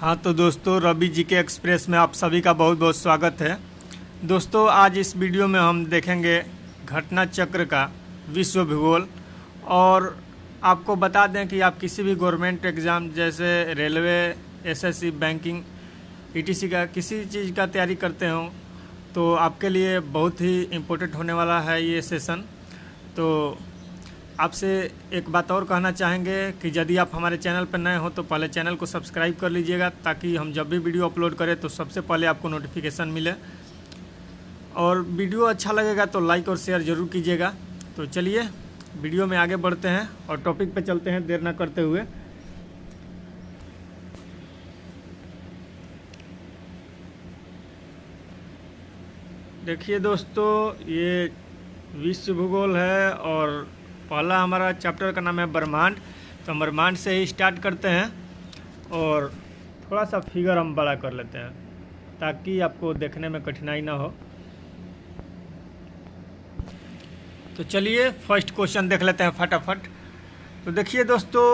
हाँ तो दोस्तों, रवि जी के एक्सप्रेस में आप सभी का बहुत बहुत स्वागत है। दोस्तों, आज इस वीडियो में हम देखेंगे घटना चक्र का विश्व भूगोल। और आपको बता दें कि आप किसी भी गवर्नमेंट एग्ज़ाम जैसे रेलवे, एसएससी, बैंकिंग, ईटीसी का किसी चीज़ का तैयारी करते हो तो आपके लिए बहुत ही इम्पोर्टेंट होने वाला है ये सेशन। तो आपसे एक बात और कहना चाहेंगे कि यदि आप हमारे चैनल पर नए हो तो पहले चैनल को सब्सक्राइब कर लीजिएगा, ताकि हम जब भी वीडियो अपलोड करें तो सबसे पहले आपको नोटिफिकेशन मिले। और वीडियो अच्छा लगेगा तो लाइक और शेयर ज़रूर कीजिएगा। तो चलिए वीडियो में आगे बढ़ते हैं और टॉपिक पे चलते हैं देर न करते हुए। देखिए दोस्तों, ये विश्व भूगोल है और पहला हमारा चैप्टर का नाम है ब्रह्मांड। तो हम ब्रह्मांड से ही स्टार्ट करते हैं और थोड़ा सा फिगर हम बड़ा कर लेते हैं ताकि आपको देखने में कठिनाई ना हो। तो चलिए फर्स्ट क्वेश्चन देख लेते हैं फटाफट। तो देखिए दोस्तों,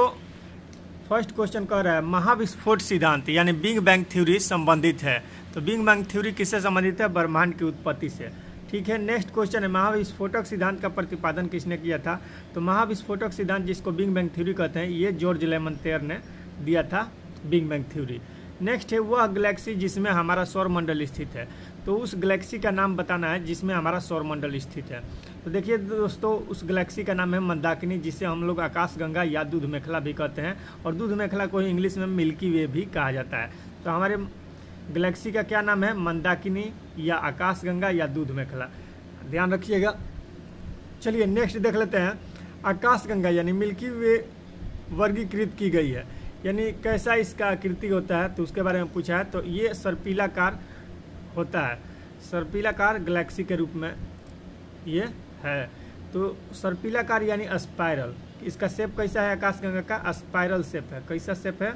फर्स्ट क्वेश्चन कह रहा है महाविस्फोट सिद्धांत यानी बिग बैंग थ्योरी संबंधित है। तो बिग बैंग थ्योरी किससे संबंधित है? ब्रह्मांड की उत्पत्ति से। ठीक है, नेक्स्ट क्वेश्चन है महाविस्फोटक सिद्धांत का प्रतिपादन किसने किया था? तो महाविस्फोटक सिद्धांत, जिसको बिग बैंग थ्योरी कहते हैं, ये जॉर्ज लेमंतेयर ने दिया था बिग बैंग थ्योरी। नेक्स्ट है वह गैलेक्सी जिसमें हमारा सौरमंडल स्थित है। तो उस गैलेक्सी का नाम बताना है जिसमें हमारा सौरमंडल स्थित है। तो देखिए दोस्तों, उस गैलेक्सी का नाम है मंदाकिनी, जिसे हम लोग आकाशगंगा या दूध मेखला भी कहते हैं, और दूध मेखला को इंग्लिश में मिल्की वे भी कहा जाता है। तो हमारे गैलेक्सी का क्या नाम है? मंदाकिनी या आकाशगंगा या दूध मेखला, ध्यान रखिएगा। चलिए नेक्स्ट देख लेते हैं। आकाशगंगा यानी मिल्की वे वर्गीकृत की गई है, यानी कैसा इसका आकृति होता है तो उसके बारे में पूछा है। तो ये सर्पिलाकार होता है, सर्पिलाकार गैलेक्सी के रूप में ये है। तो सर्पिलाकार यानी स्पाइरल, इसका शेप कैसा है? आकाशगंगा का स्पाइरल शेप है। कैसा शेप है?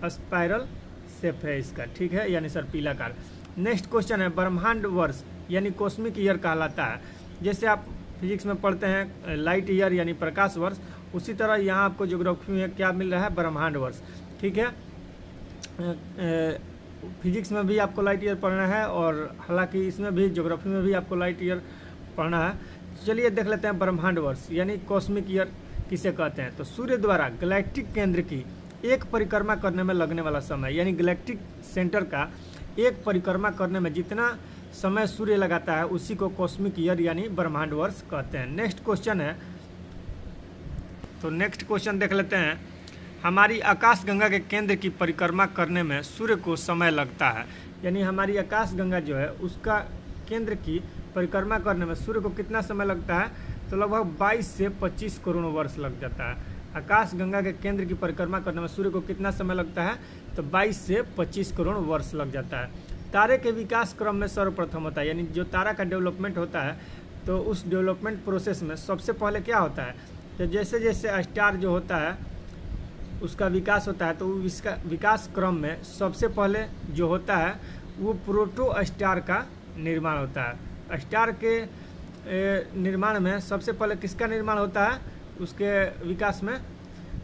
स्पाइरल शेप है इसका, ठीक है, यानी सर्पिलाकार। नेक्स्ट क्वेश्चन है ब्रह्मांड वर्ष यानी कॉस्मिक ईयर कहलाता है। जैसे आप फिजिक्स में पढ़ते हैं लाइट ईयर यानी प्रकाश वर्ष, उसी तरह यहाँ आपको ज्योग्राफी में क्या मिल रहा है? ब्रह्मांड वर्ष। ठीक है, फिजिक्स में भी आपको लाइट ईयर पढ़ना है और हालांकि इसमें भी ज्योग्राफी में भी आपको लाइट ईयर पढ़ना है। चलिए देख लेते हैं ब्रह्मांड वर्ष यानी कॉस्मिक ईयर किसे कहते हैं? तो सूर्य द्वारा गैलेक्टिक केंद्र की एक परिक्रमा करने में लगने वाला समय, यानी गैलेक्टिक सेंटर का एक परिक्रमा करने में जितना समय सूर्य लगाता है उसी को कॉस्मिक ईयर यानी ब्रह्मांड वर्ष कहते हैं। नेक्स्ट क्वेश्चन है, तो नेक्स्ट क्वेश्चन देख लेते हैं। हमारी आकाशगंगा के केंद्र की परिक्रमा करने में सूर्य को समय लगता है, यानी हमारी आकाशगंगा जो है उसका केंद्र की परिक्रमा करने में सूर्य को कितना समय लगता है? तो लगभग 22 से 25 करोड़ वर्ष लग जाता है। आकाशगंगा के केंद्र की परिक्रमा करने में सूर्य को कितना समय लगता है? तो 22 से 25 करोड़ वर्ष लग जाता है। तारे के विकास क्रम में सर्वप्रथम होता है, यानी जो तारा का डेवलपमेंट होता है तो उस डेवलपमेंट प्रोसेस में सबसे पहले क्या होता है? तो जैसे जैसे स्टार जो होता है उसका विकास होता है, तो इसका विकास क्रम में सबसे पहले जो होता है वो प्रोटो स्टार का निर्माण होता है। स्टार के निर्माण में सबसे पहले किसका निर्माण होता है उसके विकास में?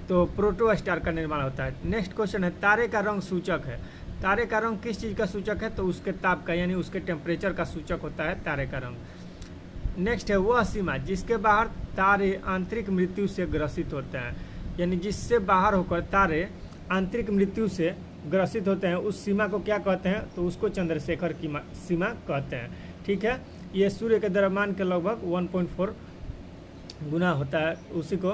तो प्रोटो स्टार का निर्माण होता है। नेक्स्ट क्वेश्चन है तारे का रंग सूचक है। तारे का रंग किस चीज़ का सूचक है? तो उसके ताप का, यानी उसके टेम्परेचर का सूचक होता है तारे का रंग। नेक्स्ट है वह सीमा जिसके बाहर तारे आंतरिक मृत्यु से ग्रसित होते हैं, यानी जिससे बाहर होकर तारे आंतरिक मृत्यु से ग्रसित होते हैं उस सीमा को क्या कहते हैं? तो उसको चंद्रशेखर की सीमा कहते हैं। ठीक है, ये सूर्य के द्रव्यमान के लगभग 1.4 गुना होता है, उसी को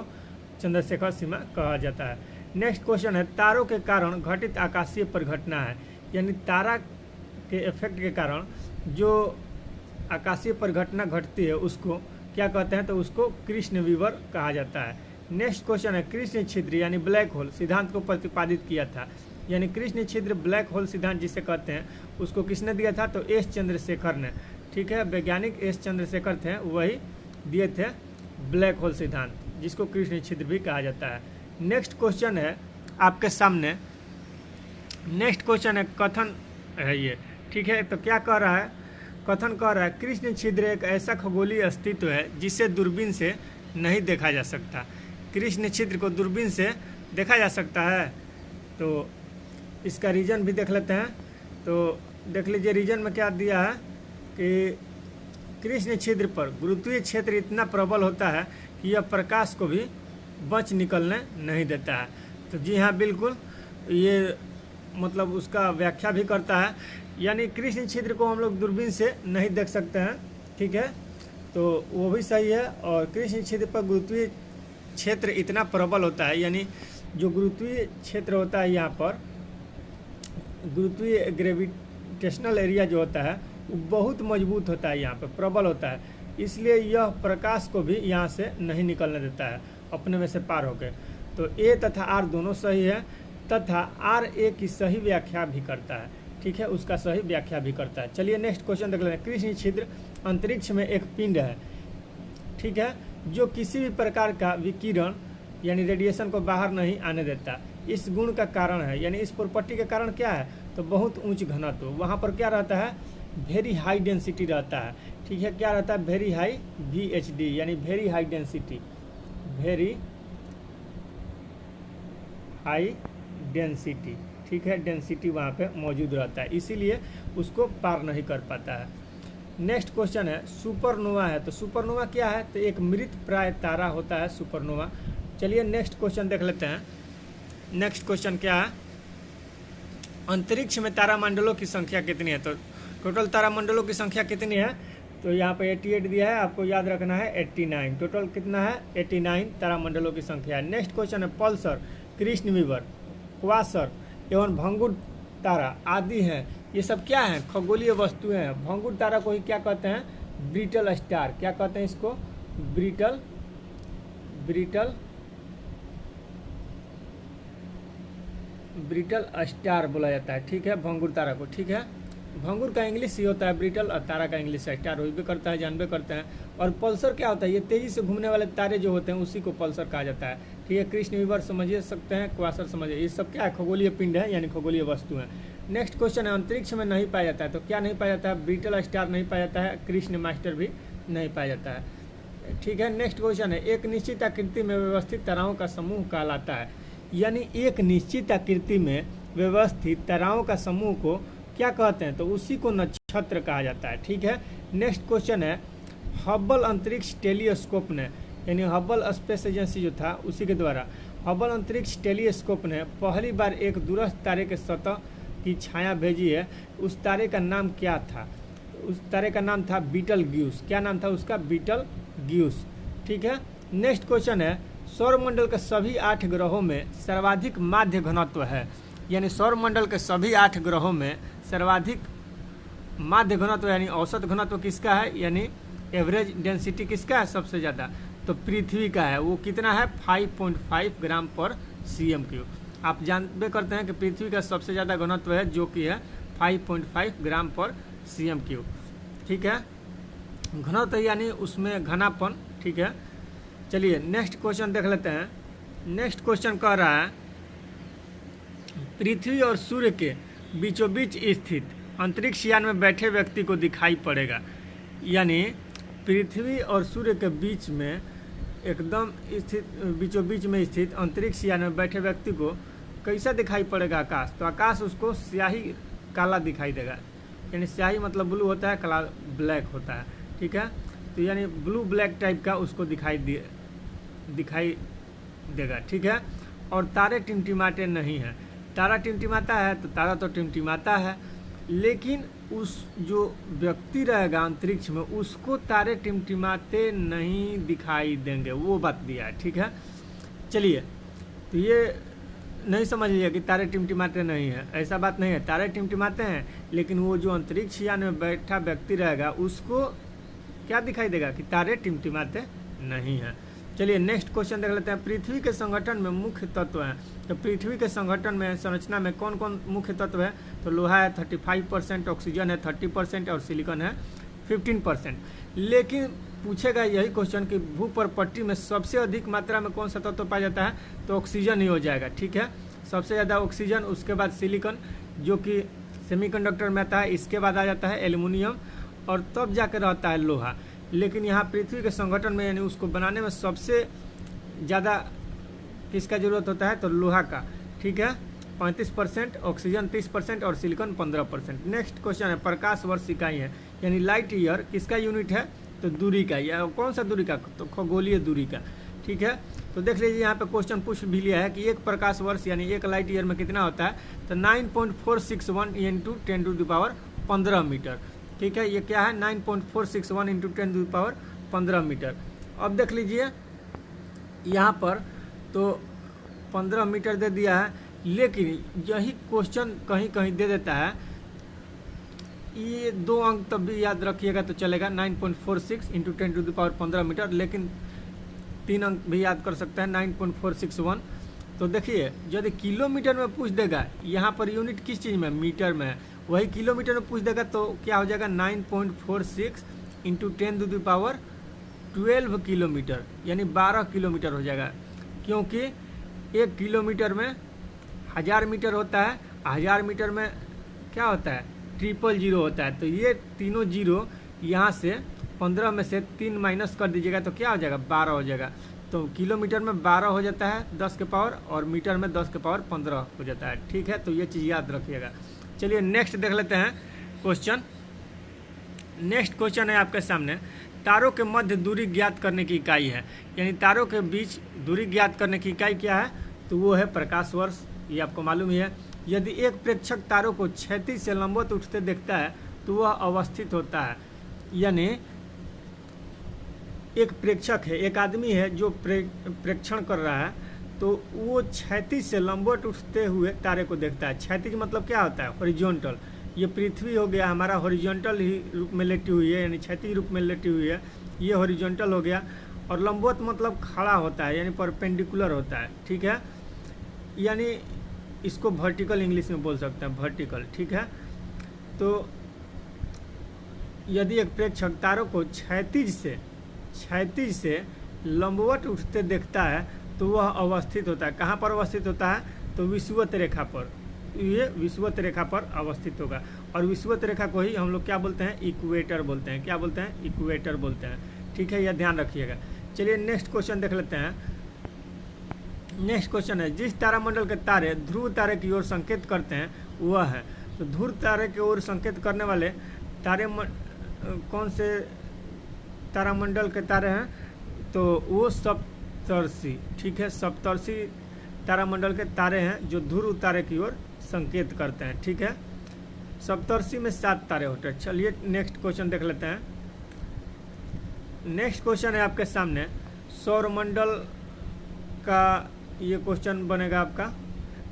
चंद्रशेखर सीमा कहा जाता है। नेक्स्ट क्वेश्चन है तारों के कारण घटित आकाशीय परिघटना है, यानी तारा के इफेक्ट के कारण जो आकाशीय परिघटना घटती है उसको क्या कहते हैं? तो उसको कृष्ण विवर कहा जाता है। नेक्स्ट क्वेश्चन है कृष्ण छिद्र यानी ब्लैक होल सिद्धांत को प्रतिपादित किया था, यानी कृष्ण छिद्र ब्लैक होल सिद्धांत जिसे कहते हैं उसको किसने दिया था? तो एस चंद्रशेखर ने। ठीक है, वैज्ञानिक एस चंद्रशेखर थे, वही दिए थे ब्लैक होल सिद्धांत, जिसको कृष्ण छिद्र भी कहा जाता है। नेक्स्ट क्वेश्चन है आपके सामने, नेक्स्ट क्वेश्चन है कथन है ये। ठीक है, तो क्या कह रहा है? कथन कह रहा है कृष्ण छिद्र एक ऐसा खगोलीय अस्तित्व है जिसे दूरबीन से नहीं देखा जा सकता। कृष्ण छिद्र को दूरबीन से देखा जा सकता है? तो इसका रीजन भी देख लेते हैं। तो देख लीजिए रीजन में क्या दिया है कि कृष्ण छिद्र पर गुरुत्वीय क्षेत्र इतना प्रबल होता है कि यह प्रकाश को भी बच निकलने नहीं देता है। तो जी हाँ, बिल्कुल ये मतलब उसका व्याख्या भी करता है, यानी कृष्ण छिद्र को हम लोग दूरबीन से नहीं देख सकते हैं, ठीक है, तो वो भी सही है। और कृष्ण छिद्र पर गुरुत्वीय क्षेत्र इतना प्रबल होता है, यानी जो गुरुत्वीय क्षेत्र होता है यहाँ पर, गुरुत्वीय ग्रेविटेशनल एरिया जो होता है वो बहुत मजबूत होता है, यहाँ पर प्रबल होता है, इसलिए यह प्रकाश को भी यहाँ से नहीं निकलने देता है अपने में से पार होकर। तो ए तथा आर दोनों सही है, तथा आर ए की सही व्याख्या भी करता है, ठीक है, उसका सही व्याख्या भी करता है। चलिए नेक्स्ट क्वेश्चन देख लेते हैं। कृष्ण छिद्र अंतरिक्ष में एक पिंड है, ठीक है, जो किसी भी प्रकार का विकिरण यानी रेडिएशन को बाहर नहीं आने देता। इस गुण का कारण है, यानी इस प्रॉपर्टी का कारण क्या है, तो बहुत उच्च घनत्व। वहाँ पर क्या रहता है, वेरी हाई डेंसिटी रहता है, ठीक है, क्या रहता है, वेरी हाई VHD यानी very high density, very high density, ठीक है, डेंसिटी वहाँ पे मौजूद रहता है, इसीलिए उसको पार नहीं कर पाता है। नेक्स्ट क्वेश्चन है सुपरनोवा है। तो सुपरनोवा क्या है, तो एक मृत प्राय तारा होता है सुपरनोवा। चलिए नेक्स्ट क्वेश्चन देख लेते हैं। नेक्स्ट क्वेश्चन क्या है, अंतरिक्ष में तारामंडलों की संख्या कितनी है। तो टोटल तारामंडलों की संख्या कितनी है, तो यहाँ पे 88 दिया है, आपको याद रखना है 89। टोटल कितना है, 89 तारामंडलों की संख्या है। नेक्स्ट क्वेश्चन है पल्सर, कृष्णविवर, क्वासर एवं भंगुर तारा आदि हैं, ये सब क्या हैं, खगोलीय वस्तुएं हैं। भंगुर तारा को ही क्या कहते हैं, ब्रिटल स्टार, क्या कहते हैं इसको, ब्रिटल स्टार बोला जाता है, ठीक है, भंगुर तारा को, ठीक है। भंगुर का इंग्लिश ही होता है ब्रिटल, और तारा का इंग्लिश स्टार हो भी करता है, जानबे करते हैं। और पल्सर क्या होता है, ये तेजी से घूमने वाले तारे जो होते हैं उसी को पल्सर कहा जाता है, ठीक है। कृष्णविवर समझिए सकते हैं, क्वासर समझिए, ये सब क्या है, खगोलीय पिंड है यानी खगोलीय वस्तु है। नेक्स्ट क्वेश्चन है अंतरिक्ष में नहीं पाया जाता है। तो क्या नहीं पाया जाता है, ब्रिटल स्टार नहीं पाया जाता है, कृष्ण मास्टर भी नहीं पाया जाता है, ठीक है। नेक्स्ट क्वेश्चन है एक निश्चित आकृति में व्यवस्थित ताराओं का समूह कहलाता है, यानी एक निश्चित आकृति में व्यवस्थित ताराओं का समूह को क्या कहते हैं, तो उसी को नक्षत्र कहा जाता है, ठीक है। नेक्स्ट क्वेश्चन है हब्बल अंतरिक्ष टेलीस्कोप ने, यानी हब्बल स्पेस एजेंसी जो था उसी के द्वारा हब्बल अंतरिक्ष टेलीस्कोप ने पहली बार एक दूरस्थ तारे के सतह की छाया भेजी है। उस तारे का नाम क्या था, उस तारे का नाम था बीटलग्यूस, क्या नाम था उसका, बीटलग्यूस, ठीक है। नेक्स्ट क्वेश्चन है सौरमंडल के सभी 8 ग्रहों में सर्वाधिक माध्य घनत्व है, यानी सौरमंडल के सभी 8 ग्रहों में सर्वाधिक माध्य घनत्व यानी औसत घनत्व किसका है, यानी एवरेज डेंसिटी किसका है सबसे ज़्यादा, तो पृथ्वी का है। वो कितना है, 5.5 ग्राम पर cm3। आप जानबे करते हैं कि पृथ्वी का सबसे ज़्यादा घनत्व है जो कि है 5.5 ग्राम पर cm3, ठीक है, घनत्व यानी उसमें घनापन, ठीक है। चलिए नेक्स्ट क्वेश्चन देख लेते हैं। नेक्स्ट क्वेश्चन कह रहा है पृथ्वी और सूर्य के बीचों बीच स्थित अंतरिक्ष यान में बैठे व्यक्ति को दिखाई पड़ेगा, यानी पृथ्वी और सूर्य के बीच में एकदम स्थित, बीचों बीच में स्थित अंतरिक्ष यान में बैठे व्यक्ति को कैसा दिखाई पड़ेगा आकाश, तो आकाश उसको स्याही काला दिखाई देगा, यानी स्याही मतलब ब्लू होता है, काला ब्लैक होता है, ठीक है। तो यानी ब्लू ब्लैक टाइप का उसको दिखाई देगा, ठीक है। और तारे टिमटिमाते नहीं हैं, तारा टिमटिमाता है तो तारा तो टिमटिमाता है, लेकिन उस जो व्यक्ति रहेगा अंतरिक्ष में उसको तारे टिमटिमाते नहीं दिखाई देंगे, वो बात दिया है, ठीक है। चलिए तो ये नहीं समझिए कि तारे टिमटिमाते नहीं हैं, ऐसा बात नहीं है, तारे टिमटिमाते हैं, लेकिन वो जो अंतरिक्ष यान में बैठा व्यक्ति रहेगा उसको क्या दिखाई देगा कि तारे टिमटिमाते नहीं हैं। चलिए नेक्स्ट क्वेश्चन देख लेते हैं। पृथ्वी के संगठन में मुख्य तत्व हैं, तो पृथ्वी के संगठन में संरचना में कौन कौन मुख्य तत्व है, तो लोहा है 35%, ऑक्सीजन है 30% और सिलिकॉन है 15%। लेकिन पूछेगा यही क्वेश्चन कि भूपर्पट्टी में सबसे अधिक मात्रा में कौन सा तत्व पाया जाता है, तो ऑक्सीजन ही हो जाएगा, ठीक है। सबसे ज़्यादा ऑक्सीजन, उसके बाद सिलिकॉन जो कि सेमीकंडक्टर में आता है, इसके बाद आ जाता है एल्युमिनियम और तब जाकर रहता है लोहा। लेकिन यहाँ पृथ्वी के संगठन में यानी उसको बनाने में सबसे ज़्यादा किसका ज़रूरत होता है, तो लोहा का, ठीक है। 35%, ऑक्सीजन 30% और सिलिकॉन 15%। नेक्स्ट क्वेश्चन है प्रकाश वर्ष इकाई है, यानी लाइट ईयर किसका यूनिट है, तो दूरी का, या कौन सा दूरी का, तो खगोलीय दूरी का। ठीक है, तो देख लीजिए यहाँ पे क्वेश्चन पूछ भी लिया है कि एक प्रकाश वर्ष यानी एक लाइट ईयर में कितना होता है, तो 9.461 इंटू 10⁻15 मीटर। ठीक है, ये क्या है, 9.461 इंटू 10⁻15 मीटर। अब देख लीजिए यहाँ पर तो 15 मीटर दे दिया है, लेकिन यही क्वेश्चन कहीं कहीं दे देता है, ये 2 अंक तब भी याद रखिएगा तो चलेगा, 9.46 इंटू 10⁻15 मीटर, लेकिन 3 अंक भी याद कर सकते हैं 9.461। तो देखिए यदि किलोमीटर में पूछ देगा, यहाँ पर यूनिट किस चीज़ में, मीटर में है, वही किलोमीटर में पूछ देगा तो क्या हो जाएगा 9.46 इंटू 10⁻12 किलोमीटर, यानी 12 किलोमीटर हो जाएगा, क्योंकि 1 किलोमीटर में 1000 मीटर होता है, 1000 मीटर में क्या होता है 000 होता है। तो ये तीनों जीरो यहाँ से 15 में से 3 माइनस कर दीजिएगा तो क्या हो जाएगा 12 हो जाएगा। तो किलोमीटर में 12 हो जाता है 10 के पावर, और मीटर में 10 के पावर 15 हो जाता है। ठीक है, तो ये चीज़ याद रखिएगा। चलिए नेक्स्ट देख लेते हैं क्वेश्चन। नेक्स्ट क्वेश्चन है आपके सामने, तारों के मध्य दूरी ज्ञात करने की इकाई है, यानी तारों के बीच दूरी ज्ञात करने की इकाई क्या है, तो वो है प्रकाश वर्ष। ये आपको मालूम ही है। यदि एक प्रेक्षक तारों को क्षैतिज से लंबवत उठते देखता है तो वह अवस्थित होता है, यानी एक प्रेक्षक है, एक आदमी है जो प्रेक्षण कर रहा है, तो वो क्षैतिज से लंबवत उठते हुए तारे को देखता है। क्षैतिज मतलब क्या होता है, हॉरिजॉन्टल। ये पृथ्वी हो गया हमारा, हॉरिजॉन्टल ही रूप में लेटी हुई है, यानी क्षैतिज रूप में लेटी हुई है, ये हॉरिजॉन्टल हो गया। और लंबवत मतलब खड़ा होता है, यानी परपेंडिकुलर होता है। ठीक है, यानी इसको वर्टिकल इंग्लिश में बोल सकते हैं, वर्टिकल। ठीक है, तो यदि एक प्रेक्षक तारों को क्षैतिज से लंबवत उठते देखता है तो वह अवस्थित होता है। कहाँ पर अवस्थित होता है, तो विषुवत रेखा पर, ये विषुवत रेखा पर अवस्थित होगा। और विषुवत रेखा को ही हम लोग क्या बोलते हैं, इक्वेटर बोलते हैं। क्या बोलते हैं, इक्वेटर बोलते हैं। ठीक है, यह ध्यान रखिएगा। चलिए नेक्स्ट क्वेश्चन देख लेते हैं। नेक्स्ट क्वेश्चन है, जिस तारामंडल के तारे ध्रुव तारे की ओर संकेत करते हैं वह है, तो ध्रुव तारे की ओर संकेत करने वाले तारे कौन से तारामंडल के तारे हैं, तो वो सप्तर्षि। ठीक है, सप्तर्षि तारामंडल के तारे हैं जो ध्रुव तारे की ओर संकेत करते हैं। ठीक है, सप्तर्षि में 7 तारे होते हैं। चलिए नेक्स्ट क्वेश्चन देख लेते हैं। नेक्स्ट क्वेश्चन है आपके सामने, सौरमंडल का ये क्वेश्चन बनेगा आपका।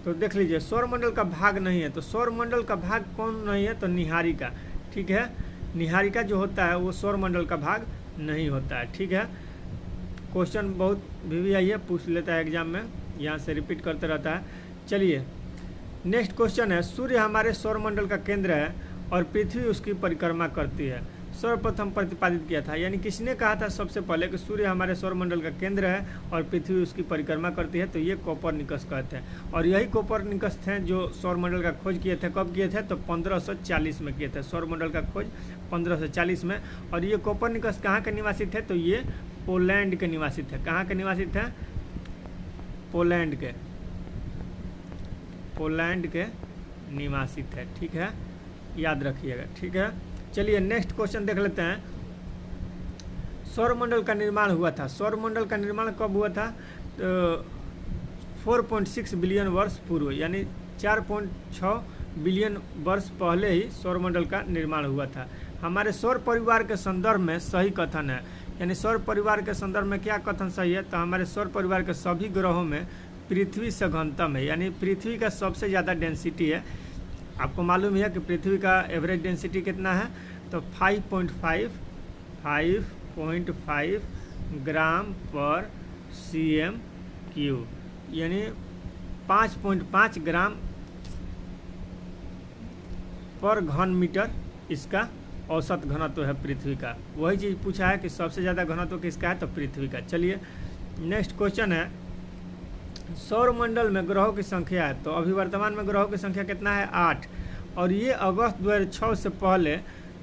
तो देख लीजिए, सौरमंडल का भाग नहीं है, तो सौरमंडल का भाग कौन नहीं है, तो निहारिका। ठीक है, निहारिका जो होता है वो सौरमंडल का भाग नहीं होता है। ठीक है, क्वेश्चन बहुत भी आई है, पूछ लेता है एग्जाम में, यहाँ से रिपीट करते रहता है। चलिए नेक्स्ट क्वेश्चन है, सूर्य हमारे सौरमंडल का केंद्र है और पृथ्वी उसकी परिक्रमा करती है। सर्वप्रथम प्रतिपादित किया था, यानी किसने कहा था सबसे पहले कि सूर्य हमारे सौरमंडल का केंद्र है और पृथ्वी उसकी परिक्रमा करती है, तो ये कोपरनिकस कहते हैं। और यही कोपरनिकस थे जो सौरमंडल का खोज किए थे। कब किए थे, तो 1540 में किए थे सौरमंडल का खोज, 1540 में। और ये कोपरनिकस कहाँ के निवासी थे, तो ये पोलैंड के निवासी थे। कहाँ के निवासी थे, पोलैंड के निवासी थे। ठीक है, याद रखिएगा। ठीक है, चलिए नेक्स्ट क्वेश्चन देख लेते हैं। सौरमंडल का निर्माण हुआ था, सौरमंडल का निर्माण कब हुआ था, तो 4.6 बिलियन वर्ष पूर्व, यानी 4.6 बिलियन वर्ष पहले ही सौरमंडल का निर्माण हुआ था। हमारे सौर परिवार के संदर्भ में सही कथन है, यानी सौर परिवार के संदर्भ में क्या कथन सही है, तो हमारे सौर परिवार के सभी ग्रहों में पृथ्वी सघनतम है, यानी पृथ्वी का सबसे ज़्यादा डेंसिटी है। आपको मालूम है कि पृथ्वी का एवरेज डेंसिटी कितना है, तो 5.5 ग्राम पर cm3, यानी 5.5 ग्राम पर घन मीटर इसका औसत घनत्व है पृथ्वी का। वही चीज़ पूछा है कि सबसे ज़्यादा घनत्व किसका है, तो पृथ्वी का। चलिए नेक्स्ट क्वेश्चन है, सौरमंडल में ग्रहों की संख्या है, तो अभी वर्तमान में ग्रहों की संख्या कितना है, 8। और ये अगस्त 2006 से पहले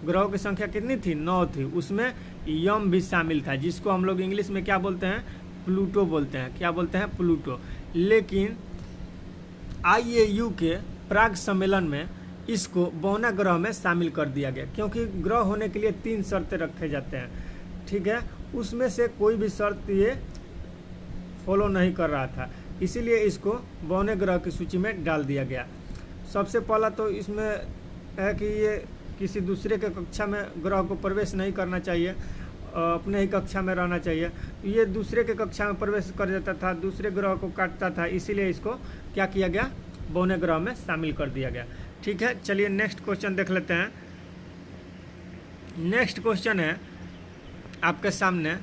ग्रहों की संख्या कितनी थी, 9 थी। उसमें यम भी शामिल था, जिसको हम लोग इंग्लिश में क्या बोलते हैं, प्लूटो बोलते हैं। क्या बोलते हैं, प्लूटो। लेकिन IAU के प्राग सम्मेलन में इसको बौना ग्रह में शामिल कर दिया गया, क्योंकि ग्रह होने के लिए 3 शर्तें रखे जाते हैं, ठीक है। उसमें से कोई भी शर्त ये फॉलो नहीं कर रहा था, इसीलिए इसको बौने ग्रह की सूची में डाल दिया गया। सबसे पहला तो इसमें है कि ये किसी दूसरे के कक्षा में ग्रह को प्रवेश नहीं करना चाहिए, अपने ही कक्षा में रहना चाहिए। ये दूसरे के कक्षा में प्रवेश कर देता था, दूसरे ग्रह को काटता था, इसीलिए इसको क्या किया गया, बौने ग्रह में शामिल कर दिया गया, ठीक है। चलिए नेक्स्ट क्वेश्चन देख लेते हैं। नेक्स्ट क्वेश्चन है आपके सामने,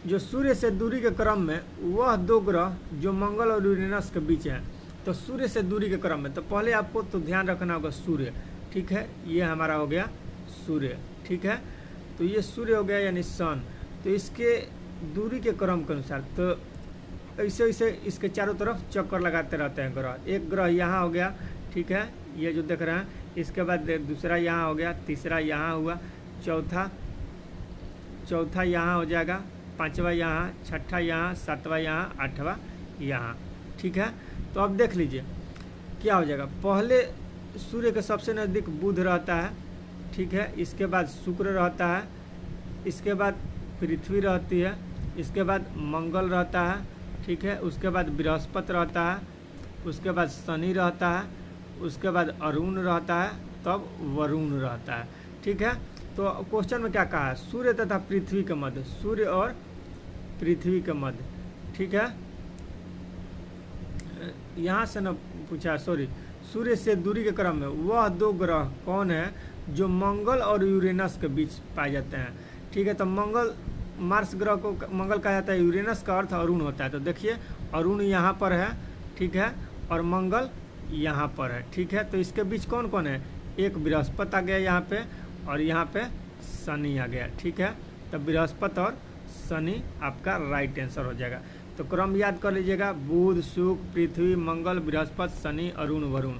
जो सूर्य से दूरी के क्रम में वह 2 ग्रह जो मंगल और यूरेनस के बीच हैं। तो सूर्य से दूरी के क्रम में तो पहले आपको तो ध्यान रखना होगा सूर्य, ठीक है। ये हमारा हो गया सूर्य, ठीक है। तो ये सूर्य हो गया यानी सन। तो इसके दूरी के क्रम के अनुसार तो ऐसे ऐसे इसके चारों तरफ चक्कर लगाते रहते हैं ग्रह। एक ग्रह यहाँ हो गया, ठीक है, ये जो देख रहे हैं। इसके बाद दूसरा यहाँ हो गया, तीसरा यहाँ हुआ, चौथा यहाँ हो जाएगा, 5वां यहाँ, 6ठा यहाँ, 7वां यहाँ, 8वां यहाँ, ठीक है। तो अब देख लीजिए क्या हो जाएगा। पहले सूर्य के सबसे नज़दीक बुध रहता है, ठीक है। इसके बाद शुक्र रहता है, इसके बाद पृथ्वी रहती है, इसके बाद मंगल रहता है, ठीक है। उसके बाद बृहस्पति रहता है, उसके बाद शनि रहता है, उसके बाद अरुण रहता है, तब वरुण रहता है, ठीक है। तो क्वेश्चन में क्या कहा है, सूर्य तथा पृथ्वी के मध्य, सूर्य और पृथ्वी के मध्य, ठीक है। यहाँ से न पूछा, सॉरी, सूर्य से दूरी के क्रम में वह 2 ग्रह कौन है जो मंगल और यूरेनस के बीच पाए जाते हैं, ठीक है। तो मंगल, मार्स ग्रह को मंगल कहा जाता है, यूरेनस का अर्थ अरुण होता है। तो देखिए अरुण यहाँ पर है, ठीक है, और मंगल यहाँ पर है, ठीक है। तो इसके बीच कौन कौन है, एक बृहस्पति आ गया यहाँ पे, और यहाँ पे शनि आ गया, ठीक है। तो बृहस्पति और शनि आपका राइट आंसर हो जाएगा। तो क्रम याद कर लीजिएगा, बुध, शुक्र, पृथ्वी, मंगल, बृहस्पति, शनि, अरुण, वरुण।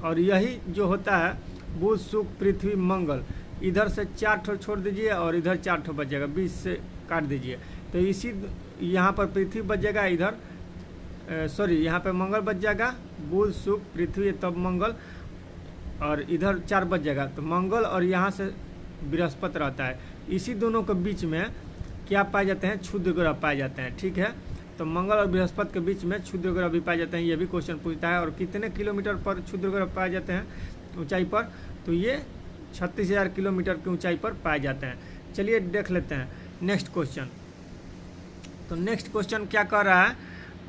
और यही जो होता है बुध, शुक्र, पृथ्वी, मंगल, इधर से 4 ठो छोड़ दीजिए और इधर 4 ठो बच जाएगा, 20 से काट दीजिए। तो इसी यहाँ पर पृथ्वी बच जाएगा, इधर सॉरी यहाँ पे मंगल बच जाएगा, बुध, शुक्र, पृथ्वी, तब मंगल, और इधर 4 बच जाएगा। तो मंगल और यहाँ से बृहस्पति रहता है। इसी दोनों के बीच में क्या पाए जाते हैं, क्षुद्र ग्रह पाए जाते हैं, ठीक है। तो मंगल और बृहस्पति के बीच में क्षुद्र ग्रह भी पाए जाते हैं, ये भी क्वेश्चन पूछता है। और कितने किलोमीटर पर क्षुद्र ग्रह पाए जाते हैं ऊंचाई पर, तो ये 36,000 किलोमीटर की ऊंचाई पर पाए जाते हैं। चलिए देख लेते हैं नेक्स्ट क्वेश्चन। तो नेक्स्ट क्वेश्चन क्या कर रहा है,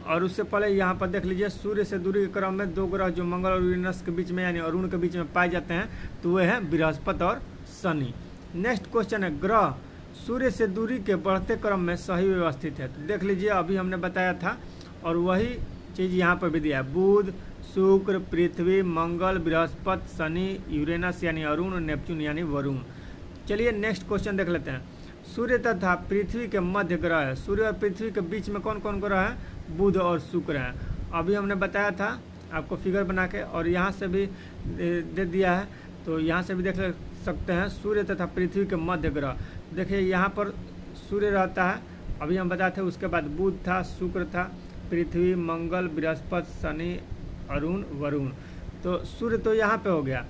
और उससे पहले यहाँ पर देख लीजिए, सूर्य से दूरी के क्रम में 2 ग्रह जो मंगल और यूरेनस के बीच में यानी अरुण के बीच में पाए जाते हैं, तो वे हैं बृहस्पति और शनि। नेक्स्ट क्वेश्चन है, ग्रह सूर्य से दूरी के बढ़ते क्रम में सही व्यवस्थित है। तो देख लीजिए अभी हमने बताया था, और वही चीज़ यहाँ पर भी दिया है, बुध, शुक्र, पृथ्वी, मंगल, बृहस्पति, शनि, यूरेनस यानी अरुण, नेपच्यून यानी वरुण। चलिए नेक्स्ट क्वेश्चन देख लेते हैं। सूर्य तथा पृथ्वी के मध्य ग्रह है, सूर्य और पृथ्वी के बीच में कौन कौन ग्रह है, बुध और शुक्र हैं। अभी हमने बताया था आपको फिगर बना के, और यहाँ से भी दे दिया है, तो यहाँ से भी देख सकते हैं सूर्य तथा पृथ्वी के मध्य ग्रह। देखिए यहाँ पर सूर्य रहता है, अभी हम बताए थे। उसके बाद बुध था, शुक्र था, पृथ्वी, मंगल, बृहस्पति, शनि, अरुण, वरुण। तो सूर्य तो यहाँ पे हो गया,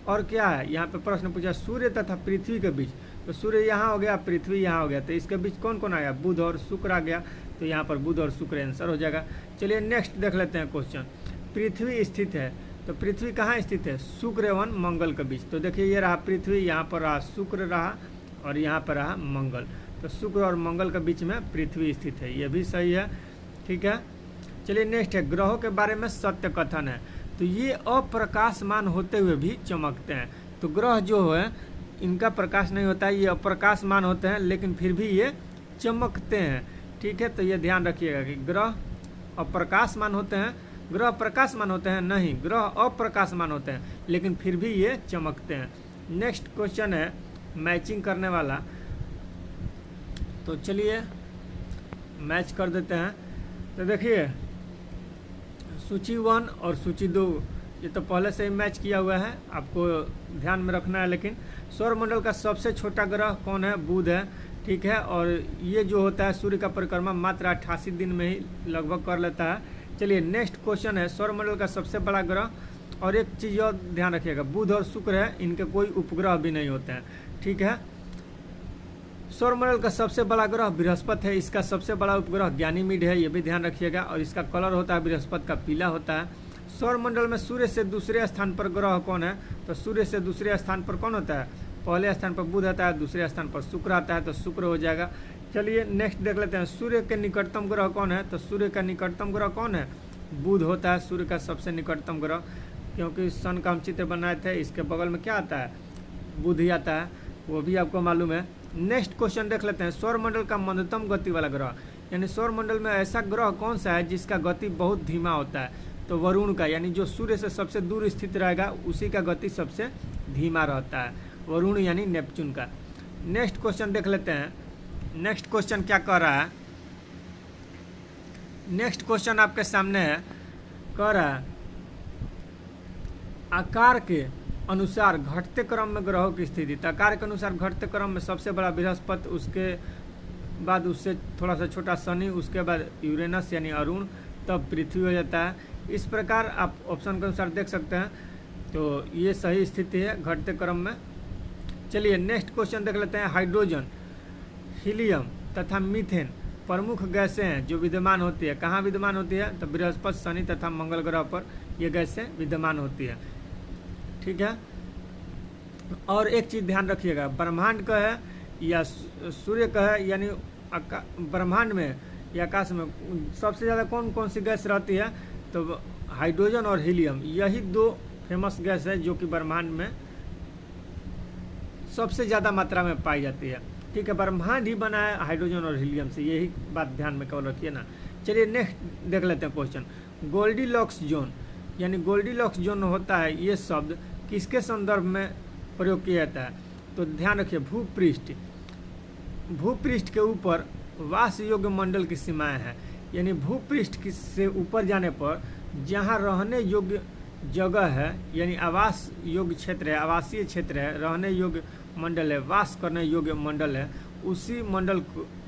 और क्या है यहाँ पे प्रश्न पूछा, सूर्य तथा पृथ्वी के बीच। तो सूर्य यहाँ हो गया, पृथ्वी यहाँ हो गया, तो इसके बीच कौन कौन आ गया, बुध और शुक्र आ गया। तो यहाँ पर बुध और शुक्र आंसर हो जाएगा। चलिए नेक्स्ट देख लेते हैं क्वेश्चन। पृथ्वी स्थित है, तो पृथ्वी कहाँ स्थित है, शुक्र एवं मंगल के बीच। तो देखिए ये रहा पृथ्वी, यहाँ पर रहा शुक्र रहा, और यहाँ पर रहा मंगल। तो शुक्र और मंगल के बीच में पृथ्वी स्थित है, ये भी सही है, ठीक है। चलिए नेक्स्ट है, ग्रहों के बारे में सत्य कथन है। तो ये अप्रकाशमान होते हुए भी चमकते हैं। तो ग्रह जो है इनका प्रकाश नहीं होता है, ये अप्रकाशमान होते हैं, लेकिन फिर भी ये चमकते हैं, ठीक है। तो ये ध्यान रखिएगा कि ग्रह अप्रकाशमान होते हैं, ग्रह प्रकाशमान होते हैं नहीं, ग्रह अप्रकाशमान होते हैं, लेकिन फिर भी ये चमकते हैं। नेक्स्ट क्वेश्चन है मैचिंग करने वाला, तो चलिए मैच कर देते हैं। तो देखिए सूची 1 और सूची 2 ये तो पहले से ही मैच किया हुआ है, आपको ध्यान में रखना है। लेकिन सौरमंडल का सबसे छोटा ग्रह कौन है, बुध है, ठीक है। और ये जो होता है सूर्य का परिक्रमा मात्र 88 दिन में ही लगभग कर लेता है, चलिए नेक्स्ट क्वेश्चन है, सौरमंडल का सबसे बड़ा ग्रह, और एक चीज़ और ध्यान रखिएगा, बुध और शुक्र है, इनके कोई उपग्रह भी नहीं होते हैं। ठीक है, सौरमंडल का सबसे बड़ा ग्रह बृहस्पति है, इसका सबसे बड़ा उपग्रह गैनीमेड है, ये भी ध्यान रखिएगा, और इसका कलर होता है बृहस्पति का पीला होता है। सौरमंडल में सूर्य से दूसरे स्थान पर ग्रह कौन है? तो सूर्य से दूसरे स्थान पर कौन होता है? पहले स्थान पर बुध आता है, दूसरे स्थान पर शुक्र आता है, तो शुक्र हो जाएगा। चलिए नेक्स्ट देख लेते हैं, सूर्य के निकटतम ग्रह कौन है? तो सूर्य का निकटतम ग्रह कौन है? बुध होता है सूर्य का सबसे निकटतम ग्रह, क्योंकि सन का हम चित्र बनाए थे, इसके बगल में क्या आता है? बुध ही आता है, वो भी आपको मालूम है। नेक्स्ट क्वेश्चन देख लेते हैं, सौरमंडल का मंदतम गति वाला ग्रह, यानी सौरमंडल में ऐसा ग्रह कौन सा है जिसका गति बहुत धीमा होता है? तो वरुण का, यानी जो सूर्य से सबसे दूर स्थित रहेगा उसी का गति सबसे धीमा रहता है, वरुण यानी नेपच्यून का। नेक्स्ट क्वेश्चन देख लेते हैं, नेक्स्ट क्वेश्चन क्या कह रहा है? नेक्स्ट क्वेश्चन आपके सामने है, कह रहा है आकार के अनुसार घटते क्रम में ग्रहों की स्थिति। तो आकार के अनुसार घटते क्रम में सबसे बड़ा बृहस्पति, उसके बाद उससे थोड़ा सा छोटा शनि, उसके बाद यूरेनस यानी अरुण, तब पृथ्वी हो जाता है। इस प्रकार आप ऑप्शन के अनुसार देख सकते हैं, तो ये सही स्थिति है घटते क्रम में। चलिए नेक्स्ट क्वेश्चन देख लेते हैं, हाइड्रोजन, हीलियम तथा मीथेन प्रमुख गैसें हैं जो विद्यमान होती है, कहाँ विद्यमान होती है? तो बृहस्पति, शनि तथा मंगल ग्रह पर ये गैसें विद्यमान होती है। ठीक है, और एक चीज़ ध्यान रखिएगा, ब्रह्मांड का है या सूर्य का है, यानी ब्रह्मांड में या आकाश में सबसे ज़्यादा कौन कौन सी गैस रहती है? तो हाइड्रोजन और हीलियम, यही दो फेमस गैस है जो कि ब्रह्मांड में सबसे ज़्यादा मात्रा में पाई जाती है। ठीक है, ब्रह्मांड ही बना है हाइड्रोजन और हीलियम से, यही बात ध्यान में केवल रखिए ना। चलिए नेक्स्ट देख लेते हैं क्वेश्चन, गोल्डीलॉक्स जोन, यानी गोल्डीलॉक्स जोन होता है, ये शब्द किसके संदर्भ में प्रयोग किया जाता है? तो ध्यान रखिए, भूपृष्ठ, भूपृष्ठ के ऊपर वास योग्य मंडल की सीमाएं हैं, यानी भूपृष्ठ से ऊपर जाने पर जहां रहने योग्य जगह है, यानी आवास योग्य क्षेत्र है, आवासीय क्षेत्र है, रहने योग्य मंडल है, वास करने योग्य मंडल है, उसी मंडल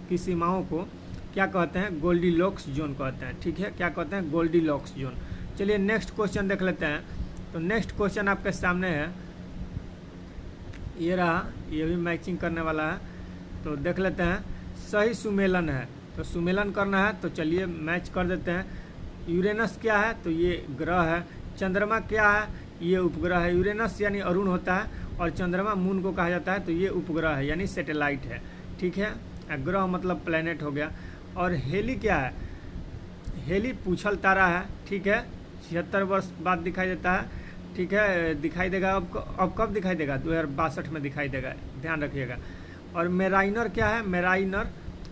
की सीमाओं को क्या कहते हैं? गोल्डीलॉक्स जोन कहते हैं। ठीक है, क्या कहते हैं? Goldilocks zone. चलिए नेक्स्ट क्वेश्चन देख लेते हैं, तो नेक्स्ट क्वेश्चन आपके सामने है, ये रहा, ये भी मैचिंग करने वाला है, तो देख लेते हैं। सही सुमेलन है, तो सुमेलन करना है, तो चलिए मैच कर देते हैं। यूरेनस क्या है? तो ये ग्रह है। चंद्रमा क्या है? ये उपग्रह है। यूरेनस यानी अरुण होता है, और चंद्रमा मून को कहा जाता है, तो ये उपग्रह है यानी सैटेलाइट है। ठीक है, ग्रह मतलब प्लैनेट हो गया। और हेली क्या है? हेली पूछल तारा है। ठीक है, 76 वर्ष बाद दिखाई देता है। ठीक है, दिखाई देगा अब कब दिखाई देगा? 2062 में दिखाई देगा, ध्यान रखिएगा। और मेराइनर क्या है?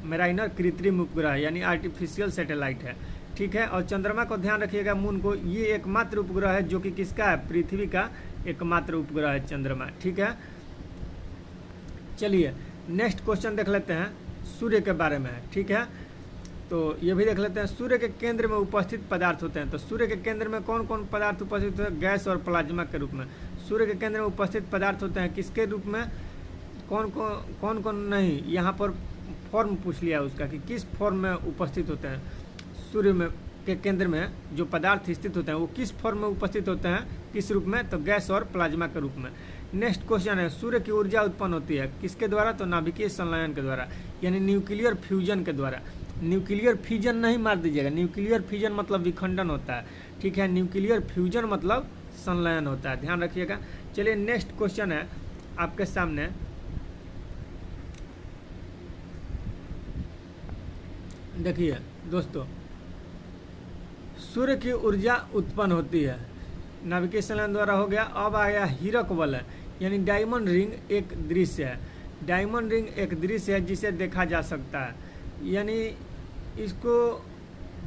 मेराइनर कृत्रिम उपग्रह यानी आर्टिफिशियल सैटेलाइट है। ठीक है, और चंद्रमा को ध्यान रखिएगा, मून को, ये एकमात्र उपग्रह है जो कि किसका है? पृथ्वी का एकमात्र उपग्रह है चंद्रमा। ठीक है, चलिए नेक्स्ट क्वेश्चन देख लेते हैं, सूर्य के बारे में है। ठीक है, तो ये भी देख लेते हैं, सूर्य के केंद्र में उपस्थित पदार्थ होते हैं। तो सूर्य के केंद्र में कौन कौन पदार्थ उपस्थित होते हैं? गैस और प्लाज्मा के रूप में सूर्य के केंद्र में उपस्थित पदार्थ होते हैं। किसके रूप में? कौन कौन नहीं, यहाँ पर फॉर्म पूछ लिया उसका कि किस फॉर्म में उपस्थित होते हैं। सूर्य में के केंद्र में जो पदार्थ स्थित होते हैं वो किस फॉर्म में उपस्थित होते हैं, किस रूप में? तो गैस और प्लाज्मा के रूप में। नेक्स्ट क्वेश्चन है, सूर्य की ऊर्जा उत्पन्न होती है किसके द्वारा? तो नाभिकीय संलयन के द्वारा, यानी न्यूक्लियर फ्यूजन के द्वारा। न्यूक्लियर फ्यूजन नहीं मार दीजिएगा, न्यूक्लियर फ्यूजन मतलब विखंडन होता है। ठीक है, न्यूक्लियर फ्यूजन मतलब संलयन होता है, ध्यान रखिएगा। चलिए नेक्स्ट क्वेश्चन है आपके सामने, देखिए दोस्तों, सूर्य की ऊर्जा उत्पन्न होती है नाभिकीय संलयन द्वारा, हो गया। अब आया हीरक वलय, यानी डायमंड रिंग एक दृश्य है। डायमंड रिंग एक दृश्य है जिसे देखा जा सकता है, यानी इसको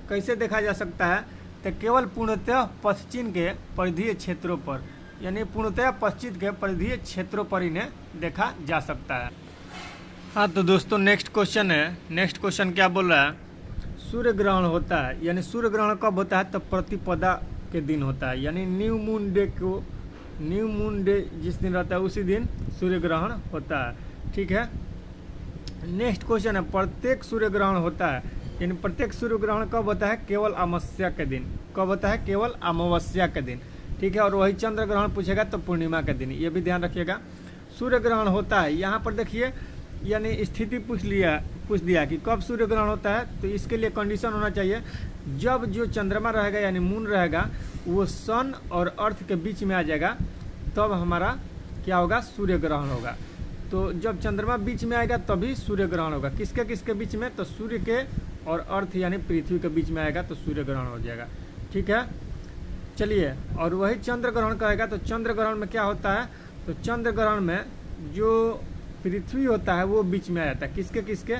कैसे देखा जा सकता है? तो केवल पूर्णतः पश्चिम के परिधीय क्षेत्रों पर, यानी पूर्णतः पश्चिम के परिधीय क्षेत्रों पर इन्हें देखा जा सकता है। हाँ, तो दोस्तों नेक्स्ट क्वेश्चन है, नेक्स्ट क्वेश्चन क्या बोल रहा है? सूर्य ग्रहण होता है, यानी सूर्य ग्रहण कब होता है? तो प्रतिपदा के दिन होता है, यानी न्यू मून डे जिस दिन रहता है उसी दिन सूर्य ग्रहण होता है। ठीक है, नेक्स्ट क्वेश्चन है, प्रत्येक सूर्य ग्रहण होता है यानी प्रत्येक सूर्य ग्रहण कब होता है? केवल अमावस्या के दिन। कब होता है? केवल अमावस्या के दिन, ठीक है। और वही चंद्र ग्रहण पूछेगा तो पूर्णिमा के दिन, ये भी ध्यान रखिएगा। सूर्य ग्रहण होता है, यहाँ पर देखिए यानी स्थिति पूछ दिया कि कब सूर्य ग्रहण होता है, तो इसके लिए कंडीशन होना चाहिए जब जो चंद्रमा रहेगा यानी मून रहेगा वो सन और अर्थ के बीच में आ जाएगा, तब हमारा क्या होगा? सूर्य ग्रहण होगा। तो जब चंद्रमा बीच में आएगा तभी सूर्य ग्रहण होगा। किसके किसके बीच में? तो सूर्य के और अर्थ यानी पृथ्वी के बीच में आएगा तो सूर्य ग्रहण हो जाएगा, ठीक है। चलिए, और वही चंद्र ग्रहण करेगा तो चंद्र ग्रहण में क्या होता है? तो चंद्र ग्रहण में जो पृथ्वी होता है वो बीच में आ जाता है। किसके किसके?